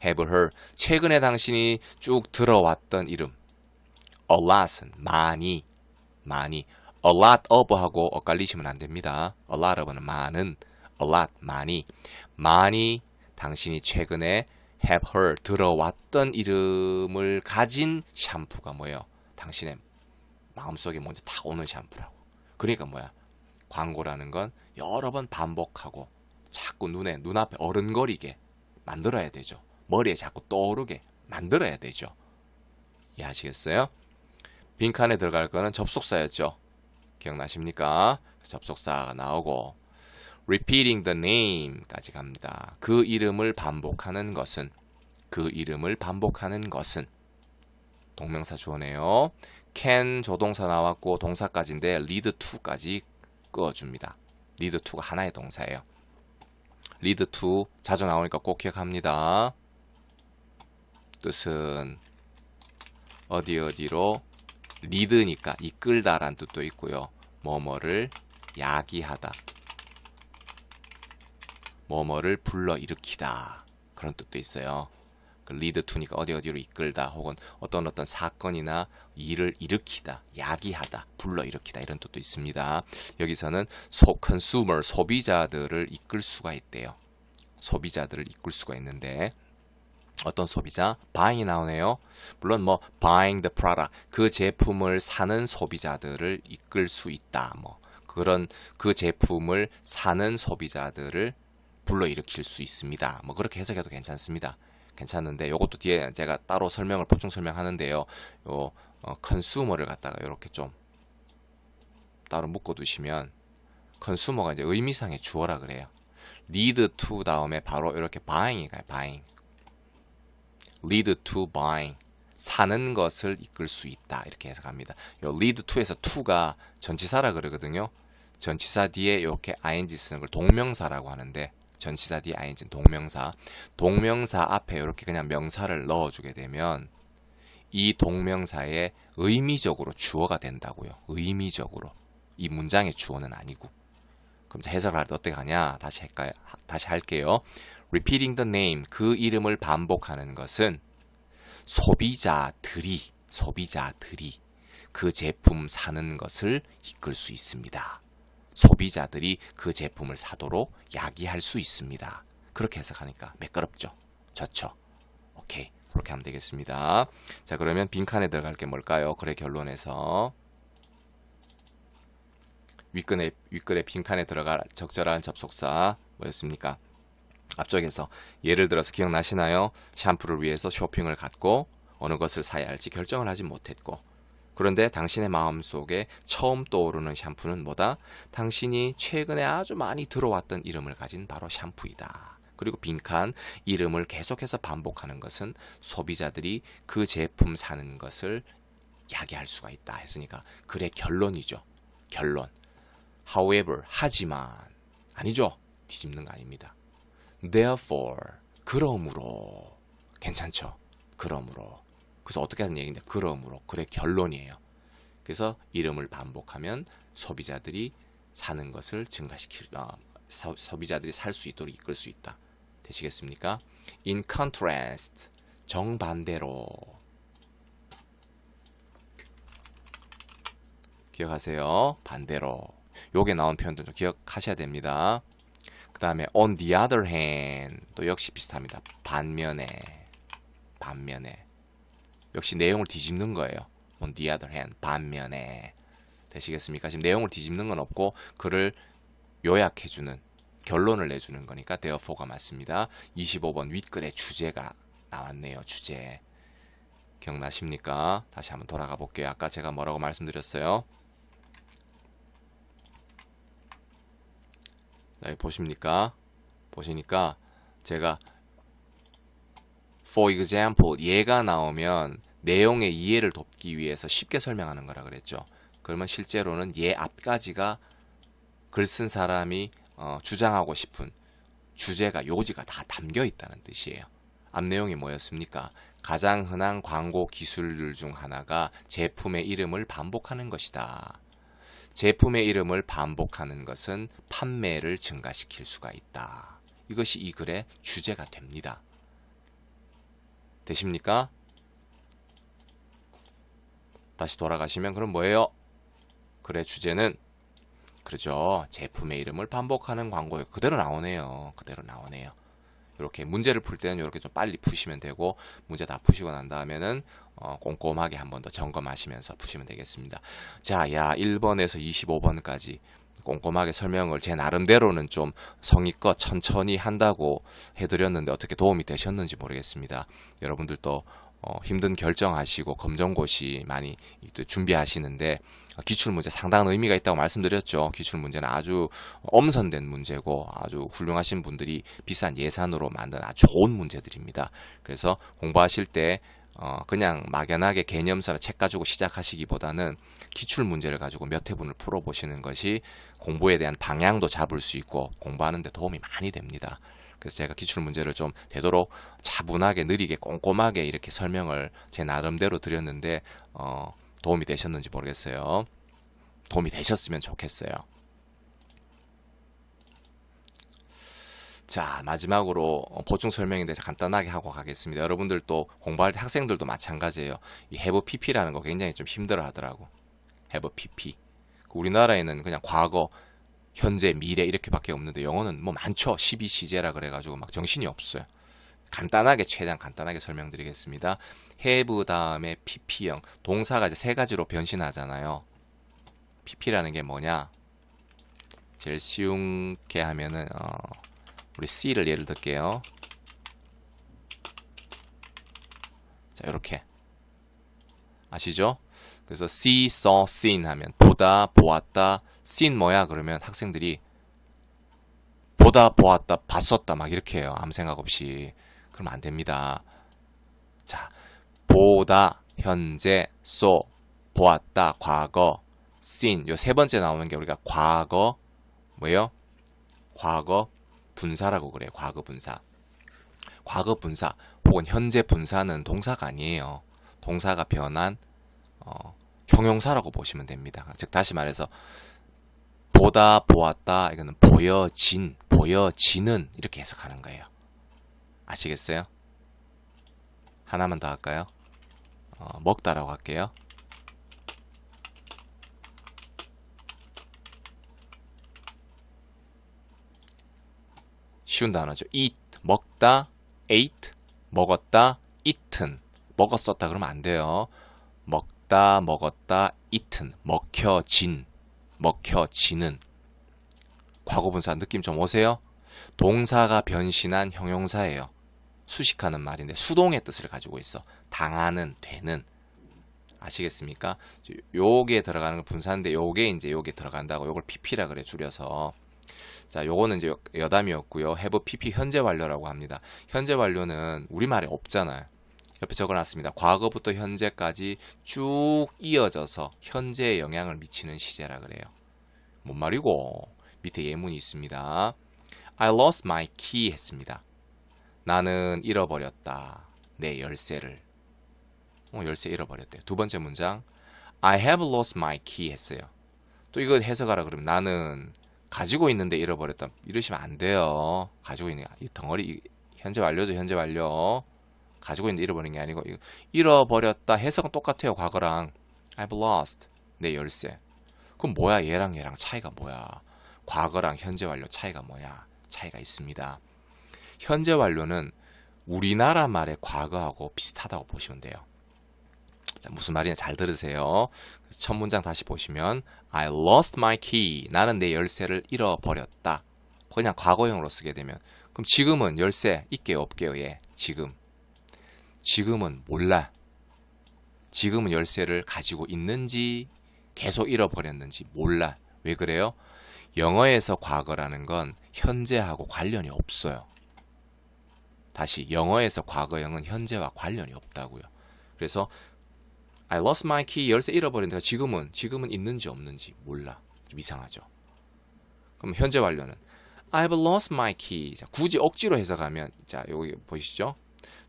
have heard 최근에 당신이 쭉 들어왔던 이름. a lot은 많이 a lot of 하고 엇갈리시면 안 됩니다. a lot of는 많은, a lot 많이 당신이 최근에 have heard 들어왔던 이름을 가진 샴푸가 뭐예요? 당신의 마음속에 먼저 탁 오는 샴푸라고. 그러니까 뭐야? 광고라는 건 여러 번 반복하고 자꾸 눈앞에 어른거리게 만들어야 되죠. 머리에 자꾸 떠오르게 만들어야 되죠. 이해하시겠어요? 빈칸에 들어갈 거는 접속사였죠. 기억나십니까? 접속사가 나오고 repeating the name까지 갑니다. 그 이름을 반복하는 것은 동명사 주어네요. can 조동사 나왔고 동사까지인데 lead to까지 끄어줍니다. lead to가 하나의 동사예요. lead to 자주 나오니까 꼭 기억합니다. 뜻은 어디로 lead니까 이끌다란 뜻도 있고요. 뭐뭐를 야기하다, 뭐뭐를 불러일으키다 그런 뜻도 있어요. lead to니까 어디로 이끌다 혹은 어떤 사건이나 일을 일으키다, 야기하다, 불러일으키다 이런 뜻도 있습니다. 여기서는 consumer, 소비자들을 이끌 수가 있대요. 소비자들을 이끌 수가 있는데 어떤 소비자? buying이 나오네요. 물론 뭐 buying the product, 그 제품을 사는 소비자들을 이끌 수 있다. 뭐 그런 그 제품을 사는 소비자들을 불러일으킬 수 있습니다. 뭐 그렇게 해석해도 괜찮습니다. 괜찮은데 요것도 뒤에 제가 따로 보충 설명하는데요. 요 consumer를 갖다가 이렇게 좀 따로 묶어 두시면 consumer가 이제 의미상의 주어라 그래요. lead to 다음에 바로 이렇게 buying이 가요. buying. lead to buying. 사는 것을 이끌 수 있다. 이렇게 해석합니다. 요 lead to에서 to가 전치사라 그러거든요. 전치사 뒤에 이렇게 ing 쓰는 걸 동명사라고 하는데 전치사 뒤에 ing는 동명사 앞에 이렇게 그냥 명사를 넣어주게 되면 이 동명사에 의미적으로 주어가 된다고요. 의미적으로. 이 문장의 주어는 아니고. 그럼 해석을 할 때 어떻게 하냐? 다시 할게요. repeating the name, 그 이름을 반복하는 것은 소비자들이 그 제품 사는 것을 이끌 수 있습니다. 소비자들이 그 제품을 사도록 야기할 수 있습니다. 그렇게 해석하니까 매끄럽죠? 좋죠? 오케이. 그렇게 하면 되겠습니다. 자, 그러면 빈칸에 들어갈 게 뭘까요? 그래 결론에서 윗글에 빈칸에 들어갈 적절한 접속사 뭐였습니까? 앞쪽에서 예를 들어서 기억나시나요? 샴푸를 위해서 쇼핑을 갔고 어느 것을 사야 할지 결정을 하지 못했고, 그런데 당신의 마음속에 처음 떠오르는 샴푸는 뭐다? 당신이 최근에 아주 많이 들어왔던 이름을 가진 바로 샴푸이다. 그리고 빈칸 이름을 계속해서 반복하는 것은 소비자들이 그 제품 사는 것을 야기할 수가 있다 했으니까 글의 결론이죠. 결론. However, 하지만 아니죠. 뒤집는 거 아닙니다. Therefore, 그러므로. 괜찮죠? 그러므로. 그래서 어떻게 하는 얘기인데 그러므로. 글의 결론이에요. 그래서 이름을 반복하면 소비자들이 사는 것을 소비자들이 살 수 있도록 이끌 수 있다. 되시겠습니까? In contrast, 정반대로. 기억하세요. 반대로. 요게 나온 표현도 좀 기억하셔야 됩니다. 그 다음에 on the other hand 또 역시 비슷합니다. 반면에. 역시 내용을 뒤집는 거예요. on the other hand, 반면에. 되시겠습니까? 지금 내용을 뒤집는 건 없고 글을 요약해주는, 결론을 내주는 거니까 therefore가 맞습니다. 25번 윗글에 주제가 나왔네요. 주제. 기억나십니까? 다시 한번 돌아가 볼게요. 아까 제가 뭐라고 말씀드렸어요? 자, 보십니까? 보시니까 제가 for example 예가 나오면 내용의 이해를 돕기 위해서 쉽게 설명하는 거라 그랬죠. 그러면 실제로는 예 앞까지가 글 쓴 사람이 주장하고 싶은 주제가, 요지가 다 담겨 있다는 뜻이에요. 앞 내용이 뭐였습니까? 가장 흔한 광고 기술들 중 하나가 제품의 이름을 반복하는 것이다. 제품의 이름을 반복하는 것은 판매를 증가시킬 수가 있다. 이것이 이 글의 주제가 됩니다. 되십니까? 다시 돌아가시면 그럼 뭐예요? 글의 주제는 그렇죠. 제품의 이름을 반복하는 광고예요. 그대로 나오네요. 이렇게 문제를 풀 때는 이렇게 좀 빨리 푸시면 되고, 문제 다 푸시고 난 다음에는 꼼꼼하게 한 번 더 점검하시면서 푸시면 되겠습니다. 자, 1번에서 25번까지 꼼꼼하게 설명을 제 나름대로는 좀 성의껏 천천히 한다고 해드렸는데 어떻게 도움이 되셨는지 모르겠습니다. 여러분들도 힘든 결정하시고 검정고시 많이 준비하시는데 기출문제 상당한 의미가 있다고 말씀드렸죠. 기출문제는 아주 엄선된 문제고 아주 훌륭하신 분들이 비싼 예산으로 만든 아주 좋은 문제들입니다. 그래서 공부하실 때 그냥 막연하게 개념서나 책 가지고 시작하시기보다는 기출문제를 가지고 몇 회분을 풀어보시는 것이 공부에 대한 방향도 잡을 수 있고 공부하는 데 도움이 많이 됩니다. 그래서 제가 기출문제를 좀 되도록 차분하게 느리게 꼼꼼하게 이렇게 설명을 제 나름대로 드렸는데 도움이 되셨는지 모르겠어요. 도움이 되셨으면 좋겠어요. 자, 마지막으로 보충 설명에 대해서 간단하게 하고 가겠습니다. 여러분들도 공부할 때 학생들도 마찬가지예요. 이 have pp라는 거 굉장히 좀 힘들어 하더라고. have pp. 우리나라에는 그냥 과거, 현재, 미래 이렇게밖에 없는데 영어는 뭐 많죠. 12시제라 그래가지고 막 정신이 없어요. 간단하게, 최대한 간단하게 설명드리겠습니다. have 다음에 pp형, 동사가 이제 세 가지로 변신하잖아요. pp라는 게 뭐냐? 제일 쉬운게 하면은 우리 C를 예를 들게요. 자, 이렇게 아시죠? 그래서 see, saw, seen 하면 보다, 보았다, seen 뭐야? 그러면 학생들이 보다, 보았다, 봤었다 막 이렇게 해요. 아무 생각 없이. 그러면 안 됩니다. 자, 보다, 현재, saw, 보았다, 과거, seen 요 세 번째 나오는 게 우리가 과거 뭐예요? 과거 분사라고 그래요. 과거 분사. 과거 분사 혹은 현재 분사는 동사가 아니에요. 동사가 변한 형용사라고 보시면 됩니다. 즉 다시 말해서 보다, 보았다 이거는 보여진, 보여지는 이렇게 해석하는 거예요. 아시겠어요? 하나만 더 할까요? 먹다라고 할게요. 쉬운 단어죠. eat, 먹다, ate, 먹었다, eaten. 먹었었다 그러면 안 돼요. 먹다, 먹었다, eaten. 먹혀진. 먹혀지는. 과거분사 느낌 좀 오세요? 동사가 변신한 형용사예요. 수식하는 말인데 수동의 뜻을 가지고 있어. 당하는, 되는. 아시겠습니까? 요게 들어가는 건 분사인데 요게 이제 요게 들어간다고 요걸 PP라 그래 줄여서. 자, 요거는 이제 여담이었고요. have PP 현재 완료라고 합니다. 현재 완료는 우리말에 없잖아요. 옆에 적어놨습니다. 과거부터 현재까지 쭉 이어져서 현재에 영향을 미치는 시제라 그래요. 뭔 말이고? 밑에 예문이 있습니다. I lost my key 했습니다. 나는 잃어버렸다. 내 열쇠를. 열쇠 잃어버렸대요. 두 번째 문장. I have lost my key 했어요. 또 이거 해석하라 그러면 나는 가지고 있는데 잃어버렸다. 이러시면 안 돼요. 가지고 있는 이 덩어리 현재 완료죠. 현재 완료. 가지고 있는데 잃어버린 게 아니고 잃어버렸다. 해석은 똑같아요. 과거랑 I've lost 내 열쇠. 그럼 뭐야? 얘랑 차이가 뭐야? 과거랑 현재 완료 차이가 뭐야? 차이가 있습니다. 현재 완료는 우리나라 말의 과거하고 비슷하다고 보시면 돼요. 자, 무슨 말이냐 잘 들으세요. 첫 문장 다시 보시면 I lost my key. 나는 내 열쇠를 잃어버렸다. 그냥 과거형으로 쓰게 되면 그럼 지금은 열쇠 있게요 없게요? 예, 지금은 몰라. 지금은 열쇠를 가지고 있는지 계속 잃어버렸는지 몰라. 왜 그래요? 영어에서 과거라는 건 현재하고 관련이 없어요. 다시 영어에서 과거형은 현재와 관련이 없다고요. 그래서 I lost my key 열쇠 잃어버린다. 지금은 있는지 없는지 몰라. 좀 이상하죠. 그럼 현재 완료는 I've lost my key. 자, 굳이 억지로 해석하면 자 여기 보이시죠?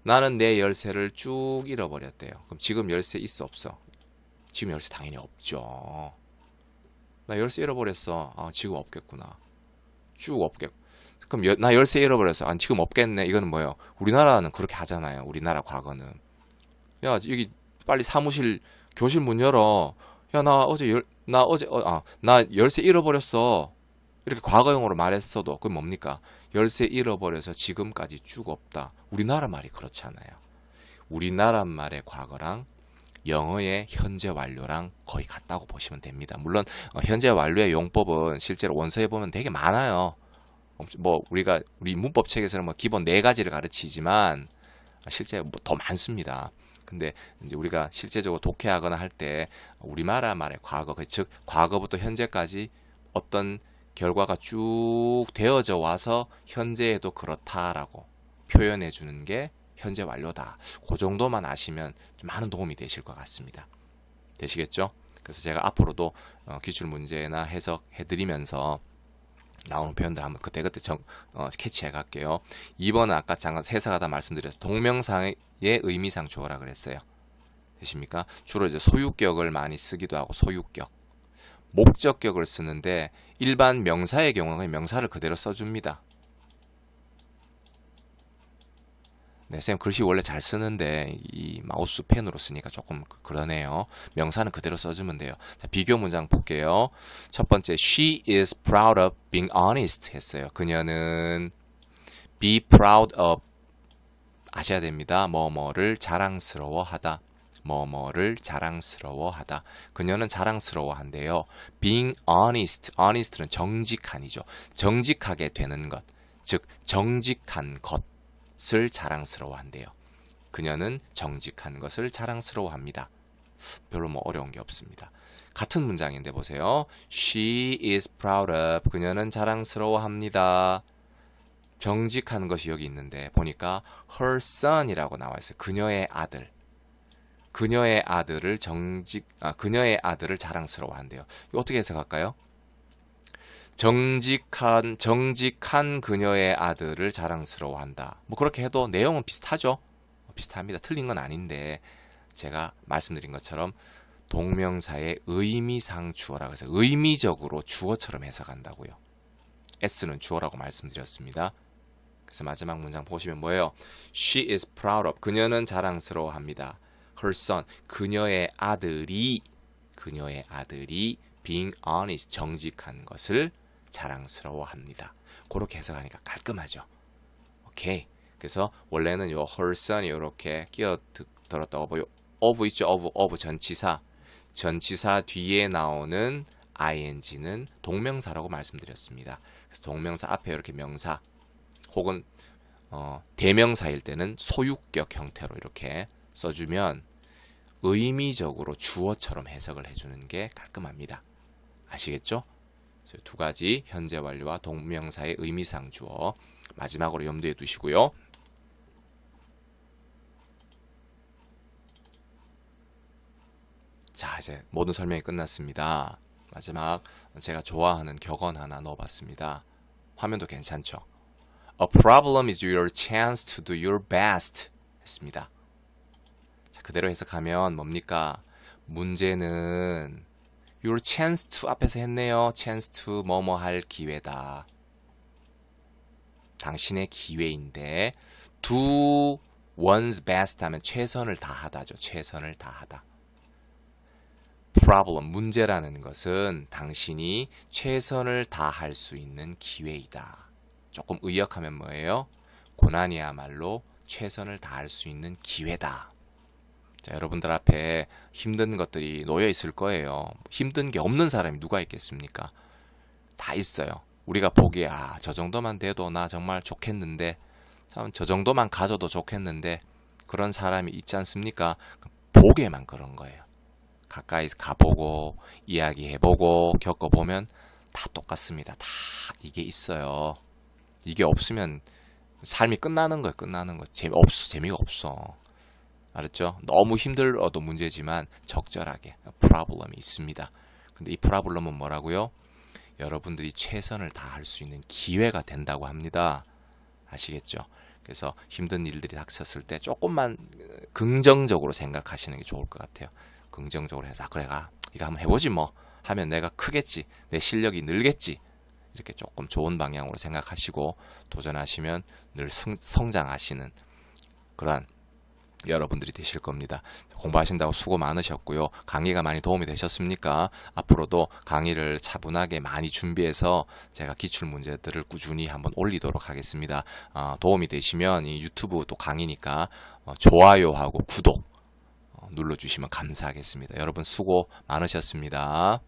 나는 내 열쇠를 쭉 잃어버렸대요. 그럼 지금 열쇠 있어 없어? 지금 열쇠 당연히 없죠. 나 열쇠 잃어버렸어. 아, 지금 없겠구나. 쭉 없겠. 그럼 나 열쇠 잃어버렸어. 아, 지금 없겠네. 이거는 뭐예요? 우리나라는 그렇게 하잖아요. 우리나라 과거는. 야, 여기 빨리 사무실 교실 문 열어. 야, 나 열쇠 잃어버렸어. 이렇게 과거형으로 말했어도 그건 뭡니까? 열쇠 잃어버려서 지금까지 쭉 없다. 우리나라 말이 그렇잖아요. 우리나라 말의 과거랑 영어의 현재 완료랑 거의 같다고 보시면 됩니다. 물론 현재 완료의 용법은 실제로 원서에 보면 되게 많아요. 뭐 우리 문법 책에서는 뭐 기본 4가지를 가르치지만 실제 뭐 더 많습니다. 근데 이제 우리가 실제적으로 독해하거나 할 때 우리나라 말의 과거, 즉 과거부터 현재까지 어떤 결과가 쭉 되어져 와서 현재에도 그렇다라고 표현해 주는 게 현재 완료다. 그 정도만 아시면 좀 많은 도움이 되실 것 같습니다. 되시겠죠? 그래서 제가 앞으로도 기출 문제나 해석해 드리면서 나오는 표현들 한번 그때그때 캐치해 갈게요. 2번은 아까 잠깐 해석하다 말씀드려서 동명사의 의미상 주어라 그랬어요. 되십니까? 주로 이제 소유격을 많이 쓰기도 하고 소유격, 목적격을 쓰는데 일반 명사의 경우는 명사를 그대로 써줍니다. 네, 쌤 글씨 원래 잘 쓰는데 이 마우스 펜으로 쓰니까 조금 그러네요. 명사는 그대로 써주면 돼요. 자, 비교 문장 볼게요. 첫 번째, She is proud of being honest 했어요. 그녀는 be proud of 아셔야 됩니다. 뭐뭐를 자랑스러워하다. 뭐뭐를 자랑스러워하다. 그녀는 자랑스러워한대요. being honest, honest는 정직한이죠. 정직하게 되는 것, 즉 정직한 것을 자랑스러워한대요. 그녀는 정직한 것을 자랑스러워합니다. 별로 뭐 어려운 게 없습니다. 같은 문장인데 보세요. She is proud of. 그녀는 자랑스러워합니다. 정직한 것이 여기 있는데 보니까 her son이라고 나와 있어요. 그녀의 아들. 그녀의 아들을 그녀의 아들을 자랑스러워한대요. 이거 어떻게 해석할까요? 정직한 그녀의 아들을 자랑스러워한다. 뭐 그렇게 해도 내용은 비슷하죠. 비슷합니다. 틀린 건 아닌데 제가 말씀드린 것처럼 동명사의 의미상 주어라 그래서 의미적으로 주어처럼 해석한다고요. S는 주어라고 말씀드렸습니다. 그래서 마지막 문장 보시면 뭐예요? She is proud of. 그녀는 자랑스러워합니다. Her son. 그녀의 아들이 being honest. 정직한 것을 자랑스러워합니다. 그렇게 해석하니까 깔끔하죠. 오케이. 그래서 원래는 요 her son이 이렇게 끼어들었다고 보여. of 있죠. of 전치사 뒤에 나오는 ing는 동명사라고 말씀드렸습니다. 그래서 동명사 앞에 이렇게 명사 혹은 대명사일 때는 소유격 형태로 이렇게 써주면 의미적으로 주어처럼 해석을 해주는 게 깔끔합니다. 아시겠죠? 두 가지 현재 완료와 동명사의 의미상 주어 마지막으로 염두에 두시고요. 자, 이제 모든 설명이 끝났습니다. 마지막 제가 좋아하는 격언 하나 넣어봤습니다. 화면도 괜찮죠? A problem is your chance to do your best 했습니다. 자, 그대로 해석하면 뭡니까? 문제는 your chance to 앞에서 했네요. chance to 뭐뭐 할 기회다. 당신의 기회인데 do one's best 하면 최선을 다하다죠. 최선을 다하다. problem, 문제라는 것은 당신이 최선을 다할 수 있는 기회이다. 조금 의역하면 뭐예요? 고난이야말로 최선을 다할 수 있는 기회다. 자, 여러분들 앞에 힘든 것들이 놓여 있을 거예요. 힘든 게 없는 사람이 누가 있겠습니까? 다 있어요. 우리가 보기에 저 정도만 돼도 나 정말 좋겠는데, 참 저 정도만 가져도 좋겠는데 그런 사람이 있지 않습니까? 보기에만 그런 거예요. 가까이 가보고 이야기해보고 겪어보면 다 똑같습니다. 다 이게 있어요. 이게 없으면 삶이 끝나는 거예요. 끝나는 거. 재미가 없어. 알았죠? 너무 힘들어도 문제지만 적절하게 프로블럼이 있습니다. 근데 이 프로블럼은 뭐라고요? 여러분들이 최선을 다할 수 있는 기회가 된다고 합니다. 아시겠죠? 그래서 힘든 일들이 닥쳤을 때 조금만 긍정적으로 생각하시는 게 좋을 것 같아요. 긍정적으로 해서 그래 이거 한번 해보지 뭐 하면 내가 크겠지, 내 실력이 늘겠지, 이렇게 조금 좋은 방향으로 생각하시고 도전하시면 늘 성장하시는 그러한 여러분들이 되실 겁니다. 공부하신다고 수고 많으셨고요. 강의가 많이 도움이 되셨습니까? 앞으로도 강의를 차분하게 많이 준비해서 제가 기출문제들을 꾸준히 한번 올리도록 하겠습니다. 도움이 되시면 이 유튜브 또 강의니까 좋아요하고 구독 눌러주시면 감사하겠습니다. 여러분 수고 많으셨습니다.